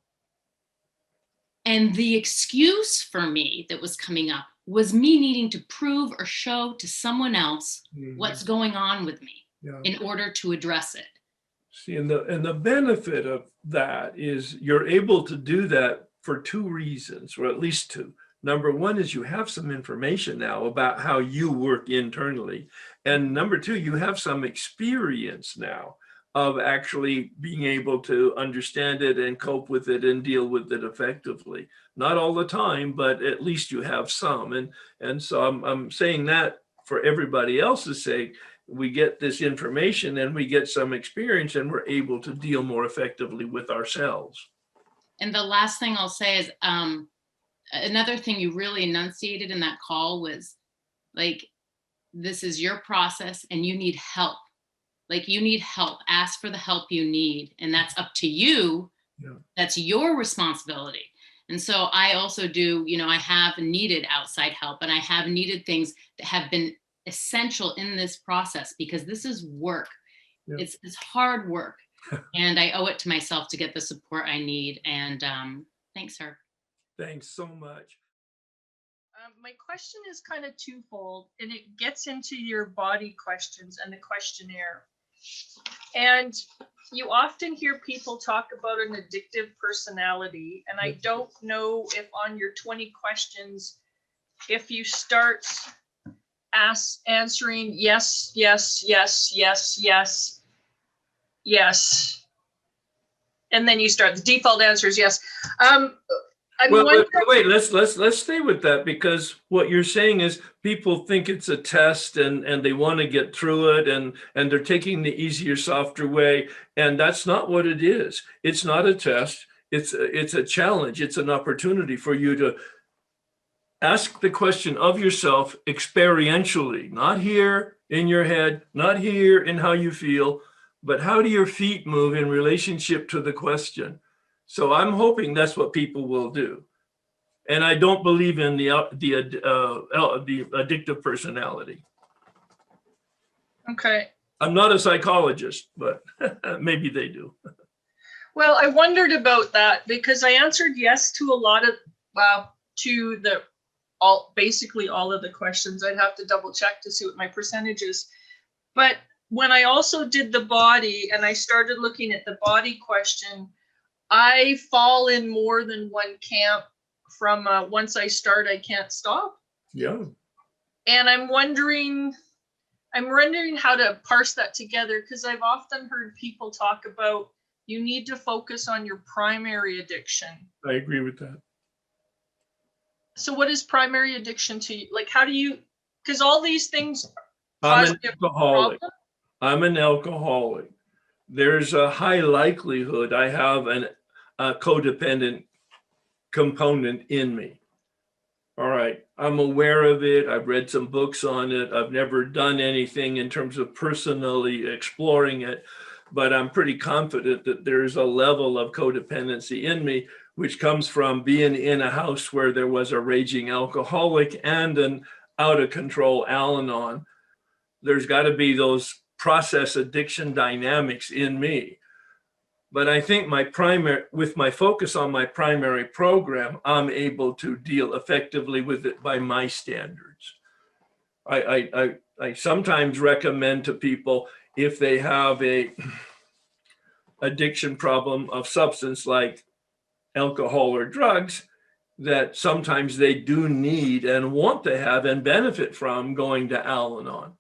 And the excuse for me that was coming up was me needing to prove or show to someone else what's going on with me in order to address it. See, and the benefit of that is you're able to do that for 2 reasons, or at least 2. Number 1 is you have some information now about how you work internally. And number 2, you have some experience now of actually being able to understand it and cope with it and deal with it effectively. Not all the time, but at least you have some. And so I'm saying that for everybody else's sake, we get this information and we get some experience and we're able to deal more effectively with ourselves. And the last thing I'll say is another thing you really enunciated in that call was like, this is your process and you need help. Like you need help, ask for the help you need. And that's up to you. Yeah. That's your responsibility. And so I also do, I have needed outside help and I have needed things that have been essential in this process because this is work. Yeah. It's hard work. And I owe it to myself to get the support I need. And thanks, Herb. Thanks so much. My question is kind of twofold, and it gets into your body questions and the questionnaire. And you often hear people talk about an addictive personality, and I don't know if on your 20 questions, if you start answering yes, yes, yes, yes, yes, yes, and then you start, the default answer is yes. Wait, let's stay with that, because what you're saying is people think it's a test and they want to get through it and they're taking the easier, softer way. And that's not what it is. It's not a test. it's a challenge. It's an opportunity for you to ask the question of yourself experientially, not here in your head, not here in how you feel, but how do your feet move in relationship to the question? So I'm hoping that's what people will do. And I don't believe in the addictive personality. Okay. I'm not a psychologist, but maybe they do. Well, I wondered about that because I answered yes to a lot of, well, to basically all of the questions. I'd have to double check to see what my percentage is. But when I also did the body and I started looking at the body question, I fall in more than one camp from once I start, I can't stop. Yeah. And I'm wondering how to parse that together, because I've often heard people talk about you need to focus on your primary addiction. I agree with that. So what is primary addiction to you? Like, how do you, because all these things I'm cause an me a alcoholic. problem? I'm an alcoholic. There's a high likelihood I have a codependent component in me. All right. I'm aware of it. I've read some books on it. I've never done anything in terms of personally exploring it, but I'm pretty confident that there's a level of codependency in me, which comes from being in a house where there was a raging alcoholic and an out of control Al-Anon. There's got to be those process addiction dynamics in me. But I think with my focus on my primary program, I'm able to deal effectively with it by my standards. I sometimes recommend to people, if they have a addiction problem of substance like alcohol or drugs, that sometimes they do need and want to have and benefit from going to Al-Anon.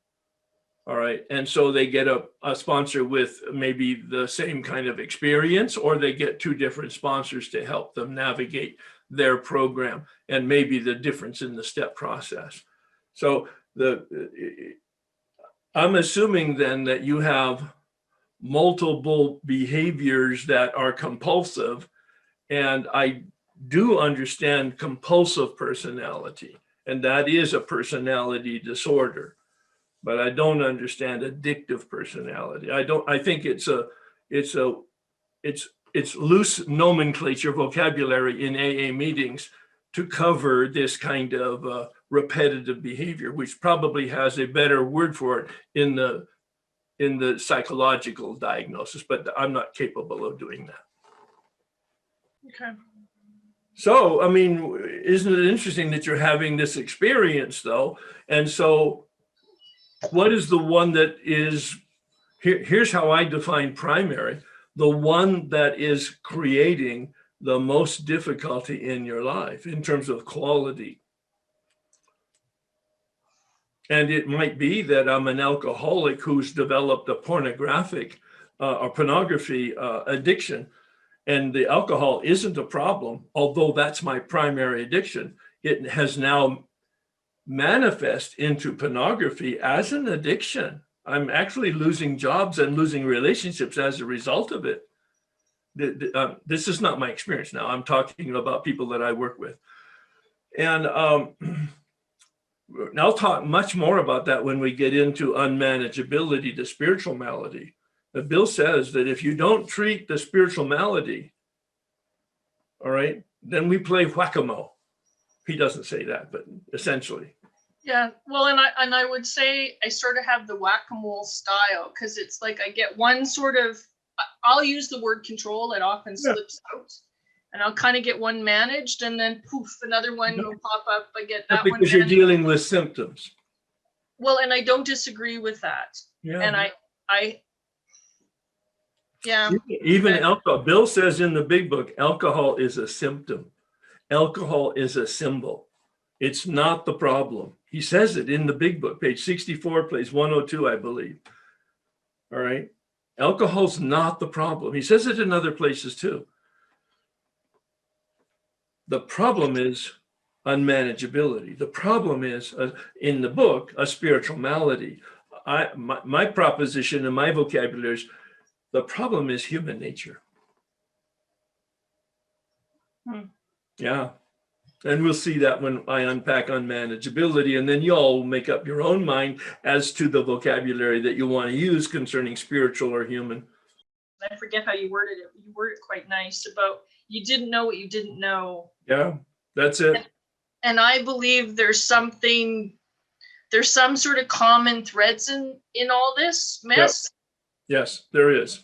All right. And so they get a sponsor with maybe the same kind of experience, or they get two different sponsors to help them navigate their program and maybe the difference in the step process. So I'm assuming then that you have multiple behaviors that are compulsive, and I do understand compulsive personality, and that is a personality disorder. But I don't understand addictive personality. I think it's loose nomenclature vocabulary in AA meetings to cover this kind of repetitive behavior, which probably has a better word for it in the psychological diagnosis, but I'm not capable of doing that. Okay. So, I mean, isn't it interesting that you're having this experience though? And so what is the one that is, here's how I define primary, the one that is creating the most difficulty in your life in terms of quality. And it might be that I'm an alcoholic who's developed a pornography addiction, and the alcohol isn't a problem, although that's my primary addiction. It has now manifest into pornography as an addiction. I'm actually losing jobs and losing relationships as a result of it. This is not my experience now. I'm talking about people that I work with. And I'll talk much more about that when we get into unmanageability, the spiritual malady. But Bill says that if you don't treat the spiritual malady, all right, then we play whack-a-mole. He doesn't say that, but essentially. Yeah, well, and I would say I sort of have the whack-a-mole style, because it's like I get one sort of, I'll use the word control, it often slips out, and I'll kind of get one managed, and then poof, another one will pop up. I get that one because you're managed. dealing with symptoms. Well, and I don't disagree with that. Yeah. And yeah. Even alcohol, Bill says in the big book, alcohol is a symptom. Alcohol is a symbol. It's not the problem. He says it in the big book, page 64, page 102, I believe. All right. Alcohol's not the problem. He says it in other places too. The problem is unmanageability. The problem is, in the book, a spiritual malady. My proposition and my vocabulary is, the problem is human nature. Yeah. And we'll see that when I unpack unmanageability, and then you'll make up your own mind as to the vocabulary that you want to use concerning spiritual or human. I forget how you worded it. You worded it quite nice about you didn't know what you didn't know. Yeah, that's it. And I believe there's some sort of common threads in all this mess. Yep. Yes, there is.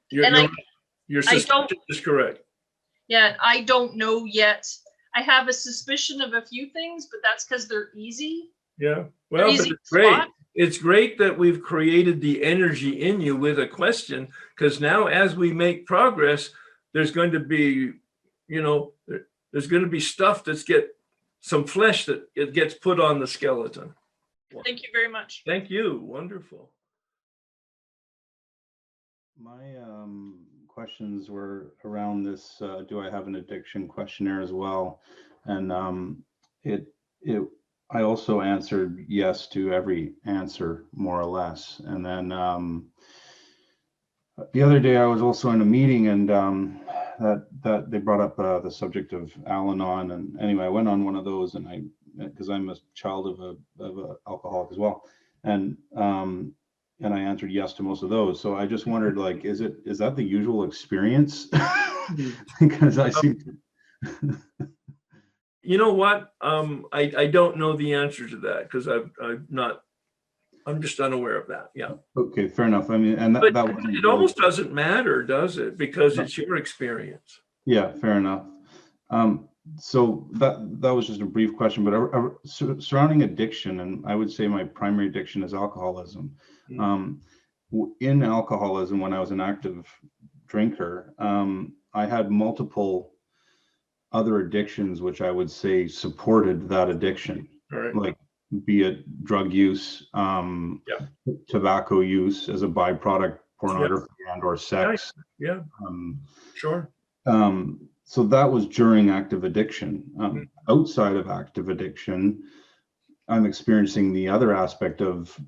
Your suspicion is correct. Yeah, I don't know yet. I have a suspicion of a few things, but that's because they're easy. Yeah, well, but it's great. It's great that we've created the energy in you with a question, because now as we make progress, there's going to be, there's going to be stuff some flesh that it gets put on the skeleton. Thank you very much. Thank you. Wonderful. My questions were around this do I have an addiction questionnaire as well, and I also answered yes to every answer more or less. And then the other day I was also in a meeting, and that they brought up the subject of Al-Anon, and anyway I went on one of those, and because I'm a child of a alcoholic as well, and I answered yes to most of those. So I just wondered, like, is that the usual experience? Because I seem to... You know what? I don't know the answer to that, because I'm just unaware of that. Yeah. Okay, fair enough. I mean, and that wasn't it almost doesn't matter, does it? Because it's your experience. Yeah, fair enough. So that was just a brief question, but surrounding addiction, and I would say my primary addiction is alcoholism. In alcoholism, when I was an active drinker, I had multiple other addictions which I would say supported that addiction. Right. Like, be it drug use, tobacco use as a byproduct, pornography and or sex. Yeah. Sure. So that was during active addiction. Outside of active addiction, I'm experiencing the other aspect of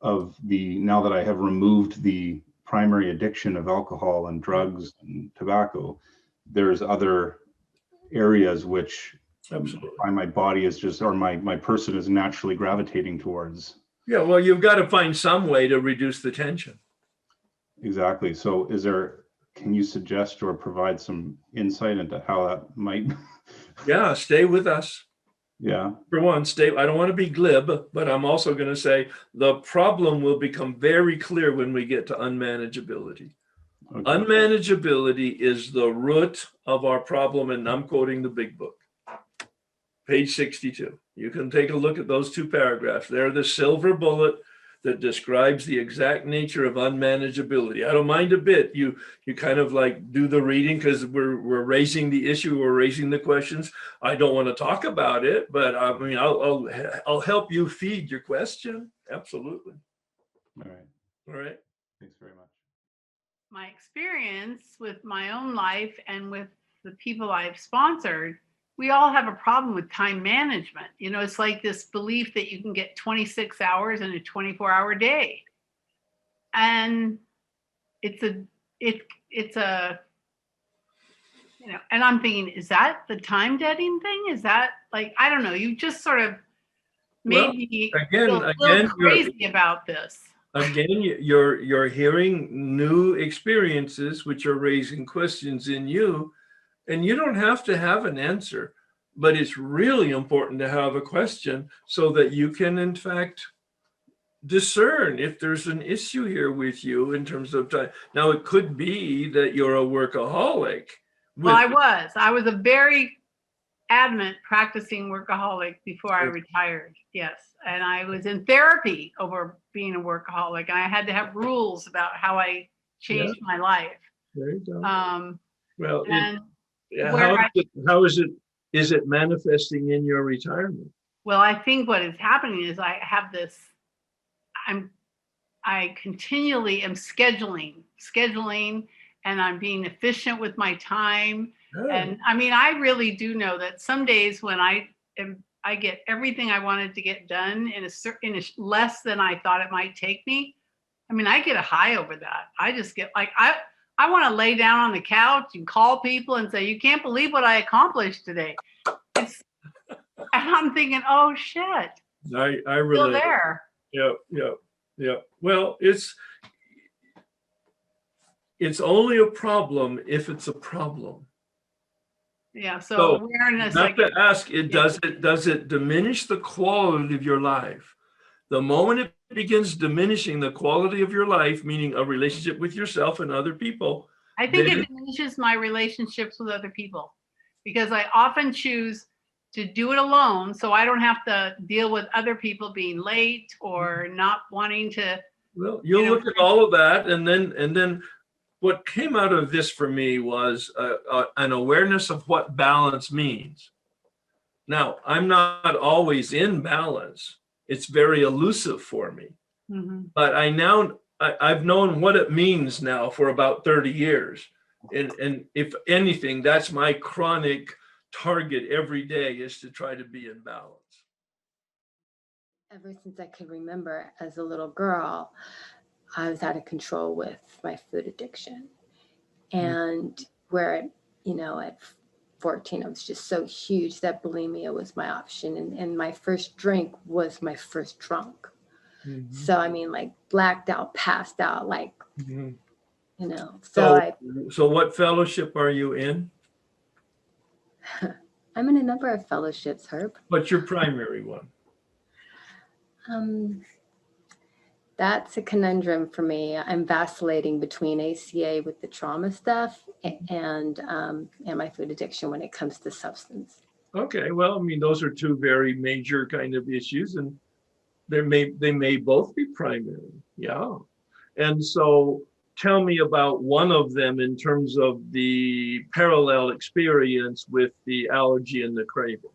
now that I have removed the primary addiction of alcohol and drugs and tobacco, there's other areas which my body is just, or my person is naturally gravitating towards. Yeah, well, you've got to find some way to reduce the tension. Exactly. So can you suggest or provide some insight into how that might? Yeah, stay with us. Yeah. For one, I don't want to be glib, but I'm also going to say the problem will become very clear when we get to unmanageability. Okay. Unmanageability is the root of our problem, and I'm quoting the big book, page 62. You can take a look at those two paragraphs. They're the silver bullet that describes the exact nature of unmanageability. I don't mind a bit. You kind of like do the reading, because we're raising the issue, we're raising the questions. I don't want to talk about it, but I mean, I'll help you feed your question. Absolutely. All right. All right. Thanks very much. My experience with my own life and with the people I've sponsored, we all have a problem with time management. It's like this belief that you can get 26 hours in a 24-hour day. And it's a, and I'm thinking, is that the time deading thing? Is that like, I don't know, you just sort of made me feel a little crazy about this. Again, you're hearing new experiences, which are raising questions in you, and you don't have to have an answer. But it's really important to have a question so that you can, in fact, discern if there's an issue here with you in terms of time. Now, it could be that you're a workaholic. Well, I was a very adamant practicing workaholic before I retired. Yes. And I was in therapy over being a workaholic. And I had to have rules about how I changed my life. There you go. Well, how is it? Is it manifesting in your retirement? Well, I think what is happening is I have this, I continually am scheduling, and I'm being efficient with my time. Oh. And I mean, I really do know that some days when I get everything I wanted to get done in a less than I thought it might take me. I mean, I get a high over that. I just get like, I I want to lay down on the couch and call people and say, you can't believe what I accomplished today. It's, and I'm thinking, oh shit, I still relate. there. Yeah. Well, it's only a problem if it's a problem. Yeah. So So awareness. you have to ask it, does it diminish the quality of your life? The moment it begins diminishing the quality of your life, meaning a relationship with yourself and other people, I think then it diminishes my relationships with other people because I often choose to do it alone so I don't have to deal with other people being late or not wanting to. well, you'll look at all of that, and then what came out of this for me was an awareness of what balance means. Now, I'm not always in balance. It's very elusive for me. Mhm. But I've known what it means now for about 30 years. And if anything, that's my chronic target every day, is to try to be in balance. Ever since I could remember as a little girl, I was out of control with my food addiction. And where, at 14, I was just so huge that bulimia was my option. And my first drink was my first drunk. So, I mean, like blacked out, passed out, like, So what fellowship are you in? I'm in a number of fellowships, Herb. What's your primary one? That's a conundrum for me. I'm vacillating between ACA with the trauma stuff and my food addiction when it comes to substance. Okay, well, I mean, those are two very major kind of issues, and they may both be primary. Yeah. And so tell me about one of them in terms of the parallel experience with the allergy and the craving.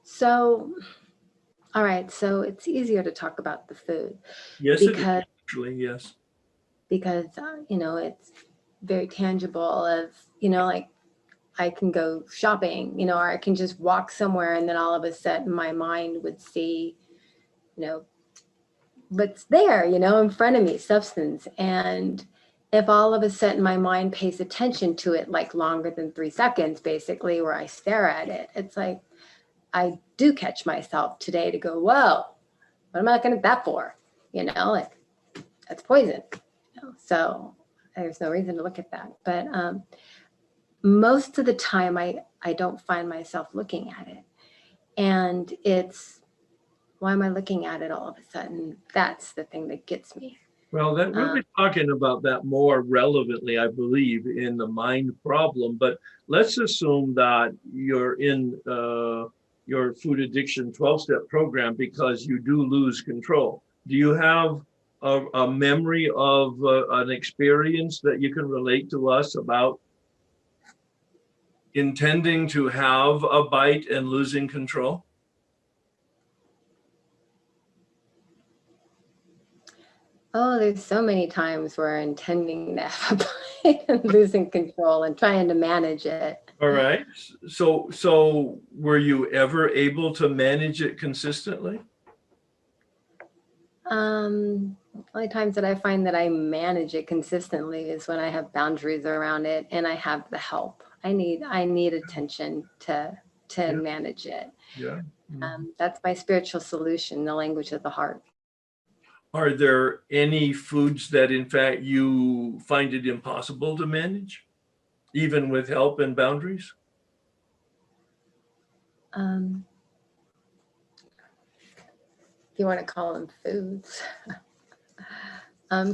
So, all right, so it's easier to talk about the food. Yes, it is, actually, yes. Because, it's very tangible of, like I can go shopping, or I can just walk somewhere and then all of a sudden my mind would see, what's there, in front of me, substance. And if all of a sudden my mind pays attention to it, like longer than 3 seconds, basically, where I stare at it, it's like, I do catch myself today to go, whoa, what am I looking at that for? Like that's poison. So there's no reason to look at that. But most of the time I don't find myself looking at it. And it's, why am I looking at it all of a sudden? That's the thing that gets me. Well, we'll be talking about that more relevantly, I believe, in the mind problem. But let's assume that you're in your food addiction 12-step program because you do lose control. Do you have a memory of an experience that you can relate to us about intending to have a bite and losing control? Oh, there's so many times where intending to have a bite and losing control and trying to manage it. All right. So were you ever able to manage it consistently? Only times that I find that I manage it consistently is when I have boundaries around it and I have the help. I need attention to manage it. Yeah. That's my spiritual solution, the language of the heart. Are there any foods that in fact you find it impossible to manage, even with help and boundaries? If you want to call them foods.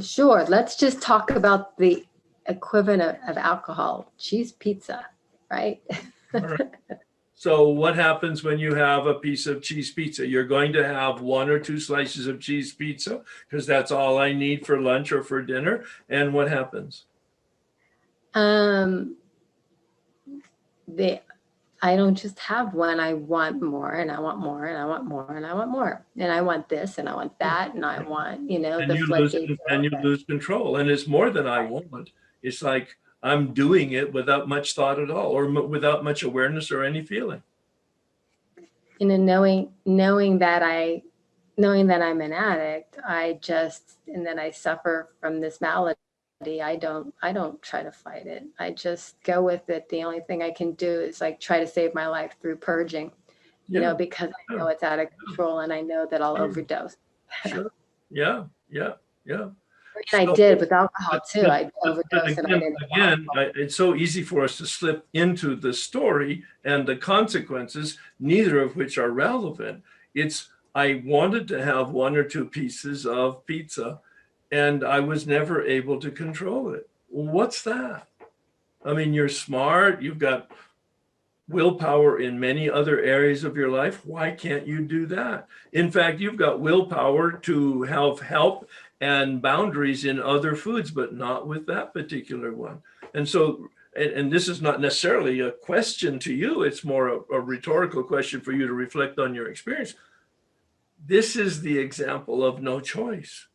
Sure, let's just talk about the equivalent of alcohol, cheese pizza, right? All right. So what happens when you have a piece of cheese pizza? You're going to have 1 or 2 slices of cheese pizza because that's all I need for lunch or for dinner. And what happens? I don't just have one. I want more and I want more and I want more and I want more. And I want this and I want that and I want, the floodgates. And you lose control. And it's more than I want. It's like I'm doing it without much thought at all or without much awareness or any feeling. Knowing that I knowing that I'm an addict, and then I suffer from this malady. I don't try to fight it. I just go with it. The only thing I can do is like try to save my life through purging, because I know it's out of control and I know that I'll overdose. Sure. Yeah. And I did with alcohol too. I But overdosed and I didn't. again, it's so easy for us to slip into the story and the consequences, neither of which are relevant. It's, I wanted to have 1 or 2 pieces of pizza and I was never able to control it. What's that? I mean, you're smart, you've got willpower in many other areas of your life. Why can't you do that? In fact, you've got willpower to have help and boundaries in other foods, but not with that particular one. And so, and this is not necessarily a question to you, it's more a rhetorical question for you to reflect on your experience. This is the example of no choice.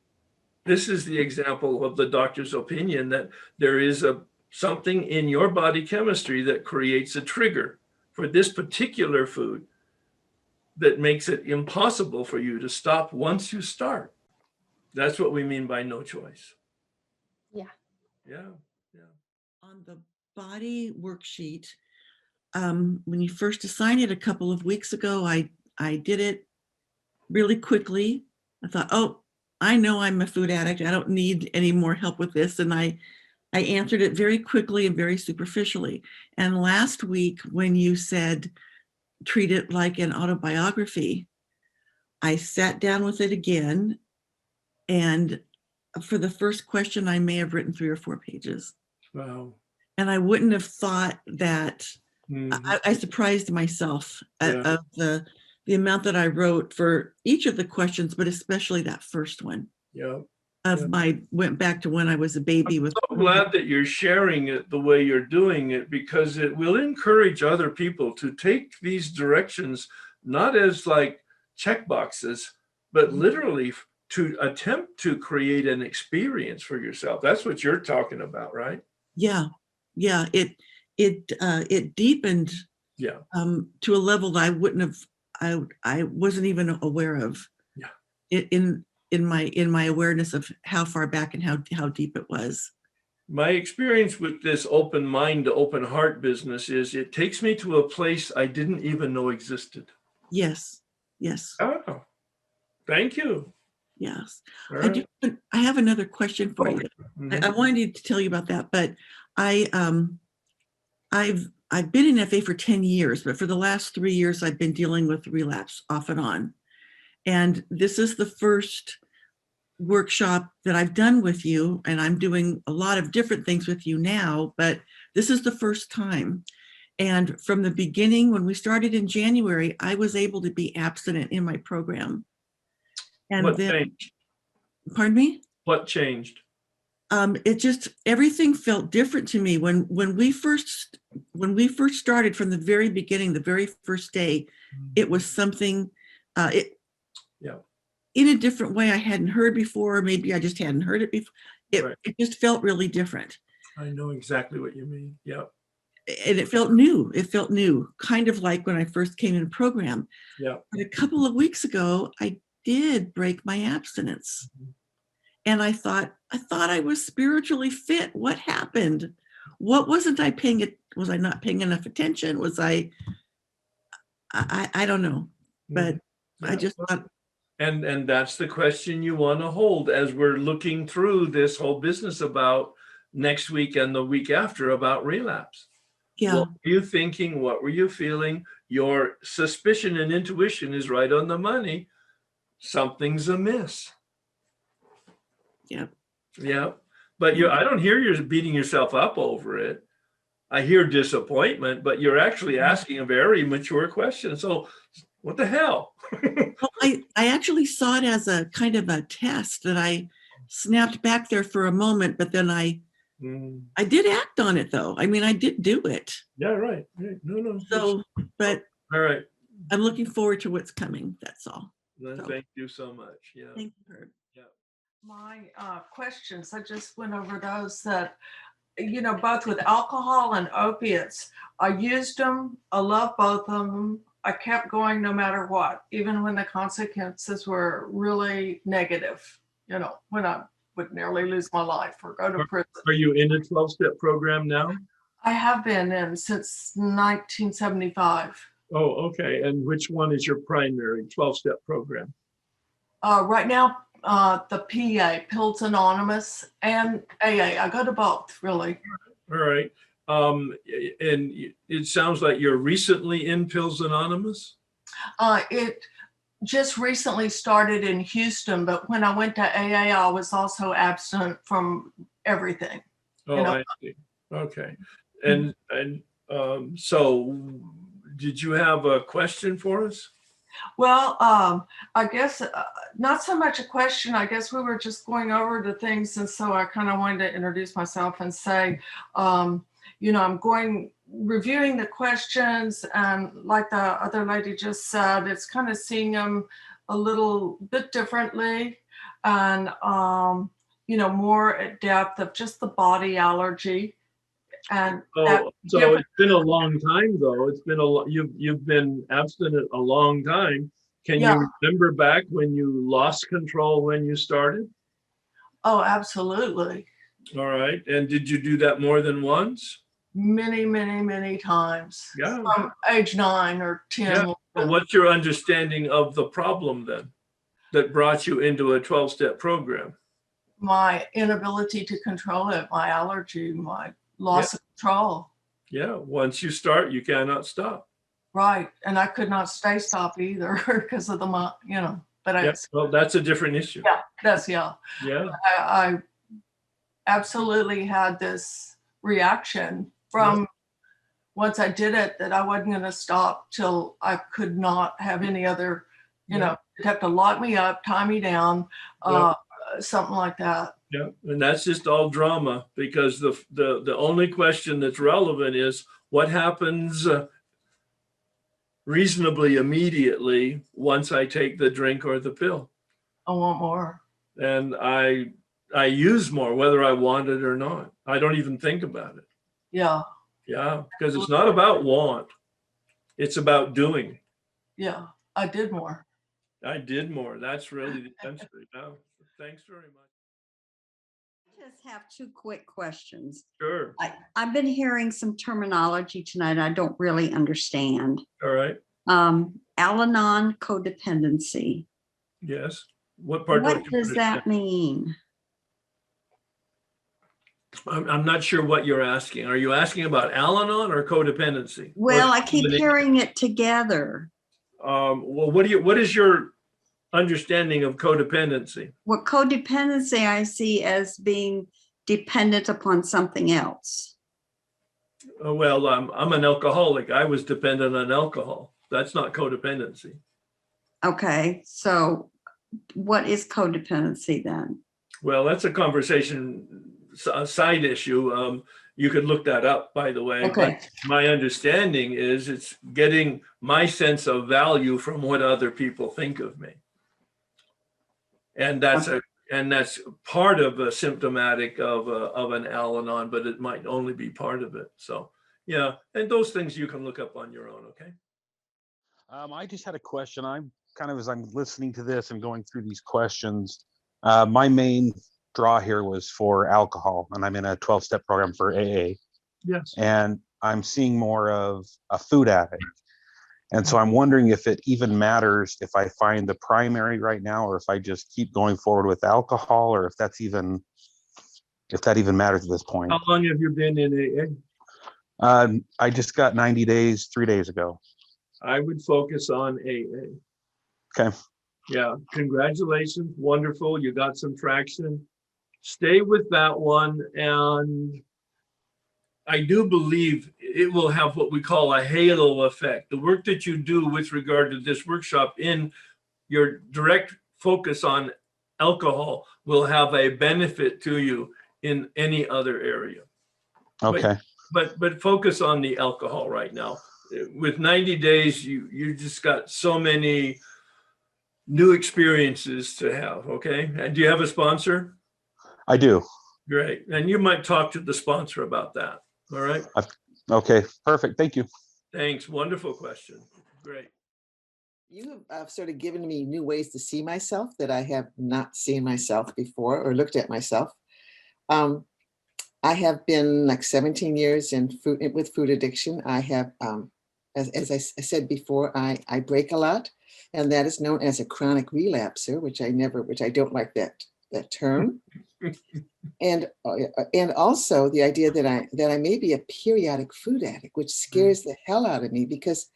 This is the example of the doctor's opinion that there is something in your body chemistry that creates a trigger for this particular food that makes it impossible for you to stop once you start. That's what we mean by no choice. Yeah. On the body worksheet, when you first assigned it a couple of weeks ago, I did it really quickly. I thought, oh, I know I'm a food addict. I don't need any more help with this. And I answered it very quickly and very superficially. And last week, when you said, treat it like an autobiography, I sat down with it again. And for the first question, I may have written 3 or 4 pages. Wow. And I wouldn't have thought that. I surprised myself of the amount that I wrote for each of the questions, but especially that first one. Went back to when I was a baby. I'm so glad that you're sharing it the way you're doing it, because it will encourage other people to take these directions, not as like check boxes, but literally to attempt to create an experience for yourself. That's what you're talking about, right? Yeah. It deepened to a level that I wouldn't have, I wasn't even aware of. In my awareness of how far back and how deep it was. My experience with this open mind to open heart business is it takes me to a place I didn't even know existed. Yes. Oh, thank you. Yes. Right. I have another question for you. I wanted to tell you about that, but I've been in FA for 10 years, but for the last 3 years, I've been dealing with relapse off and on. And this is the first workshop that I've done with you, and I'm doing a lot of different things with you now, but this is the first time. And from the beginning, when we started in January, I was able to be abstinent in my program. And what then, changed? Pardon me? What changed? It just, everything felt different to me when we first started from the very beginning, the very first day. It was something in a different way I hadn't heard before, or maybe I just hadn't heard it before. It just felt really different. I know exactly what you mean. Yeah. And it felt new. It felt new, kind of like when I first came in the program. Yeah. But a couple of weeks ago, I did break my abstinence. And I thought I was spiritually fit. What happened? What wasn't I paying it? Was I not paying enough attention? Was I don't know. But I just thought. And that's the question you want to hold as we're looking through this whole business about next week and the week after about relapse. Yeah. What were you thinking? What were you feeling? Your suspicion and intuition is right on the money. Something's amiss. Yeah. But I don't hear you beating yourself up over it. I hear disappointment, but you're actually asking a very mature question. So what the hell? Well, I actually saw it as a kind of a test that I snapped back there for a moment, but then I did act on it though. I mean, I did do it. Yeah, right. No. So, but all right. I'm looking forward to what's coming. That's all. Thank you so much. Yeah. Thank you, Herb. Yeah. My questions, I just went over those that, both with alcohol and opiates, I used them. I love both of them. I kept going no matter what, even when the consequences were really negative, you know, when I would nearly lose my life or go to prison. Are you in a 12-step program now? I have been in since 1975. Oh, okay. And which one is your primary 12-step program? Right now, the PA, Pills Anonymous, and AA. I go to both, really. All right. And it sounds like you're recently in Pills Anonymous? It just recently started in Houston, but when I went to AA, I was also abstinent from everything. Oh, you know? I see. Okay. And so did you have a question for us? Well, I guess not so much a question. I guess we were just going over the things. And so I kind of wanted to introduce myself and say, you know, I'm reviewing the questions, and like the other lady just said, it's kind of seeing them a little bit differently, and, you know, more at depth of just the body allergy. And so it's been a long time, though. It's been you've been abstinent a long time. Can you remember back when you lost control when you started? Oh, absolutely. All right. And did you do that more than once? Many, many, many times. Yeah. From age 9 or 10. Yeah. But what's your understanding of the problem then that brought you into a 12-step program? My inability to control it, my allergy, my loss of control. Yeah. Once you start, you cannot stop. Right. And I could not stop either because of the, you know, but well, that's a different issue. Yeah. Yeah. I absolutely had this reaction from once I did it that I wasn't going to stop till I could not have any other, you know, you'd have to lock me up, tie me down, something like that. Yeah, and that's just all drama, because the only question that's relevant is what happens reasonably immediately once I take the drink or the pill. I want more. And I use more whether I want it or not. I don't even think about it. Yeah. Yeah, because it's not about want. It's about doing. Yeah, I did more. I did more. That's really the answer. Yeah. Thanks very much. Just have 2 quick questions. Sure. I've been hearing some terminology tonight I don't really understand. All right. Al-Anon codependency. Yes. What part? What does that mean? I'm not sure what you're asking. Are you asking about Al-Anon or codependency? Well, I keep hearing it together. Well, what is your understanding of codependency? Well, codependency I see as being dependent upon something else. Well, I'm an alcoholic. I was dependent on alcohol. That's not codependency. Okay, so what is codependency then? Well, that's a conversation, a side issue. You could look that up, by the way. Okay. But my understanding is it's getting my sense of value from what other people think of me. And that's part of a symptomatic of an Al-Anon, but it might only be part of it. So yeah, and those things you can look up on your own. Okay. I just had a question. I'm kind of, as I'm listening to this and going through these questions, my main draw here was for alcohol, and I'm in a 12-step program for AA. Yes. And I'm seeing more of a food addict. And so I'm wondering if it even matters if I find the primary right now, or if I just keep going forward with alcohol, or if that even matters at this point. How long have you been in AA? I just got 90 days, 3 days ago. I would focus on AA. Okay. Yeah, congratulations. Wonderful. You got some traction. Stay with that one. And I do believe it will have what we call a halo effect. The work that you do with regard to this workshop in your direct focus on alcohol will have a benefit to you in any other area. Okay. But focus on the alcohol right now. With 90 days, you just got so many new experiences to have. Okay. And do you have a sponsor? I do. Great. And you might talk to the sponsor about that. All right. Okay. Perfect. Thank you. Thanks. Wonderful question. Great. You have sort of given me new ways to see myself that I have not seen myself before or looked at myself. I have been like 17 years in with food addiction. I have, as I said before, I break a lot, and that is known as a chronic relapser, which I don't like that term. And also the idea that I may be a periodic food addict, which scares the hell out of me because,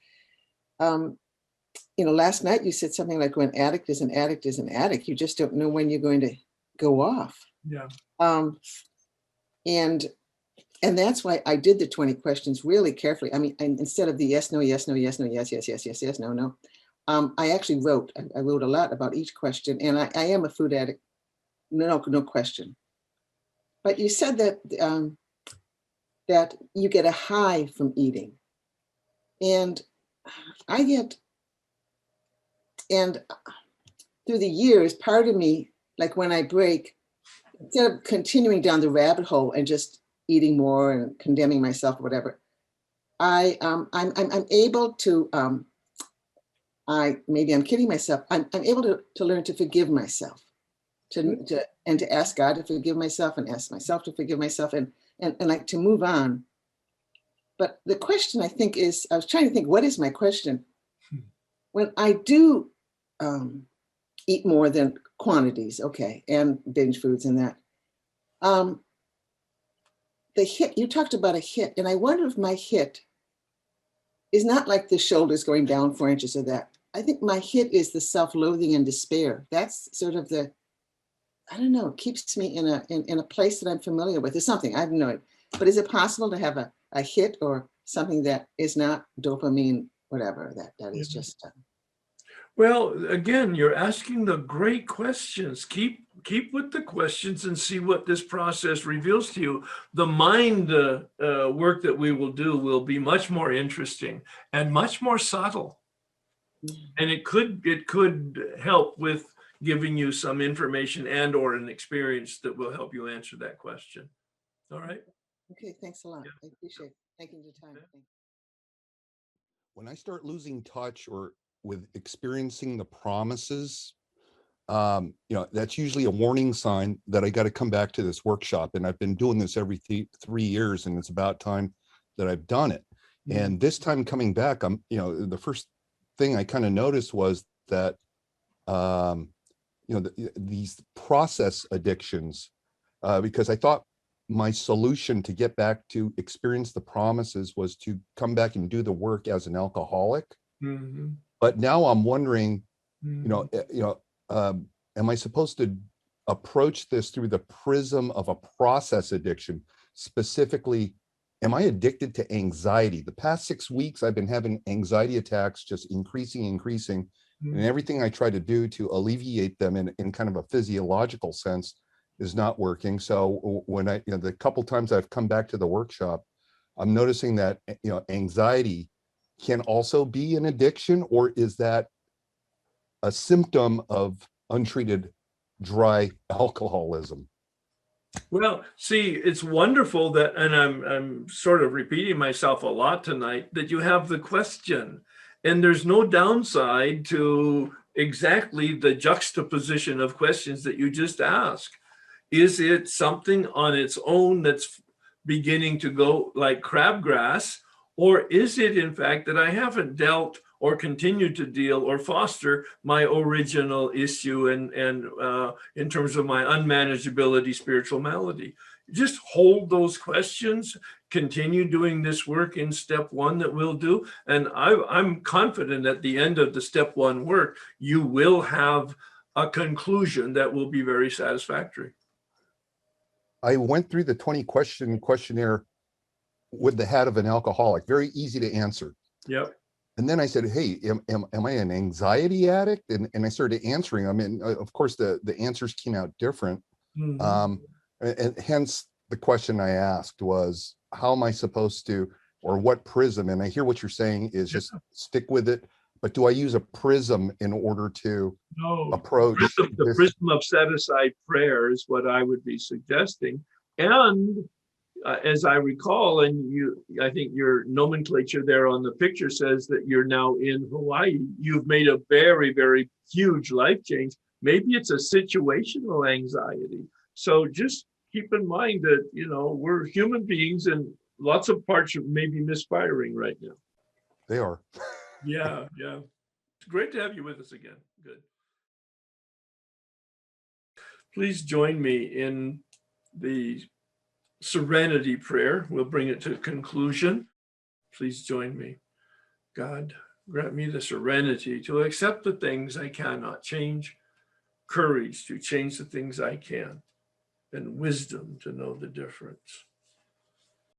last night you said something like when addict is an addict is an addict. You just don't know when you're going to go off. Yeah. And that's why I did the 20 questions really carefully. I mean, instead of the yes, no, yes, no, yes, no, yes, yes, yes, yes, yes, no, no. I actually wrote a lot about each question, and I am a food addict. No question. But you said that that you get a high from eating, and and through the years, part of me, like when I break, instead of continuing down the rabbit hole and just eating more and condemning myself or whatever, I'm able to maybe I'm kidding myself. I'm able to learn to forgive myself, to ask God to forgive myself and ask myself to forgive myself and like to move on. But the question I think is, I was trying to think, what is my question? When I do eat more than quantities, okay, and binge foods and that, the hit, you talked about a hit, and I wonder if my hit is not like the shoulders going down 4 inches or that. I think my hit is the self-loathing and despair. That's sort of I don't know, it keeps me in a place that I'm familiar with. There's something, I have no idea. But is it possible to have a hit or something that is not dopamine, whatever, that is just... Well, again, you're asking the great questions. Keep with the questions and see what this process reveals to you. The mind work that we will do will be much more interesting and much more subtle. And it could help with giving you some information and or an experience that will help you answer that question. All right. Okay, thanks a lot. I appreciate taking the time. When I start losing touch or with experiencing the promises, that's usually a warning sign that I got to come back to this workshop. And I've been doing this every 3 years, and it's about time that I've done it. And this time coming back, the first thing I kind of noticed was that, these process addictions, because I thought my solution to get back to experience the promises was to come back and do the work as an alcoholic. Mm-hmm. But now I'm wondering, am I supposed to approach this through the prism of a process addiction? Specifically, am I addicted to anxiety? The past 6 weeks, I've been having anxiety attacks, just increasing. And everything I try to do to alleviate them in kind of a physiological sense is not working. So when the couple times I've come back to the workshop, I'm noticing that, anxiety can also be an addiction, or is that a symptom of untreated dry alcoholism? Well, see, it's wonderful that, and I'm sort of repeating myself a lot tonight, that you have the question, and there's no downside to exactly the juxtaposition of questions that you just asked. Is it something on its own that's beginning to go like crabgrass, or is it in fact that I haven't dealt or continued to deal or foster my original issue and in terms of my unmanageability, spiritual malady? Just hold those questions, continue doing this work in step one that we'll do. And I'm confident at the end of the step one work, you will have a conclusion that will be very satisfactory. I went through the 20 question questionnaire with the hat of an alcoholic, very easy to answer. Yep. And then I said, hey, am I an anxiety addict? And I started answering them. And of course, the answers came out different. Mm-hmm. And hence the question I asked was, how am I supposed to, or what prism? And I hear what you're saying is just stick with it. But do I use a prism in order to approach? The prism of set aside prayer is what I would be suggesting. And as I recall, and I think your nomenclature there on the picture says that you're now in Hawaii. You've made a very, very huge life change. Maybe it's a situational anxiety. So just keep in mind that, we're human beings and lots of parts may be misfiring right now. They are. Yeah. It's great to have you with us again. Good. Please join me in the serenity prayer. We'll bring it to conclusion. Please join me. God, grant me the serenity to accept the things I cannot change, courage to change the things I can, and wisdom to know the difference.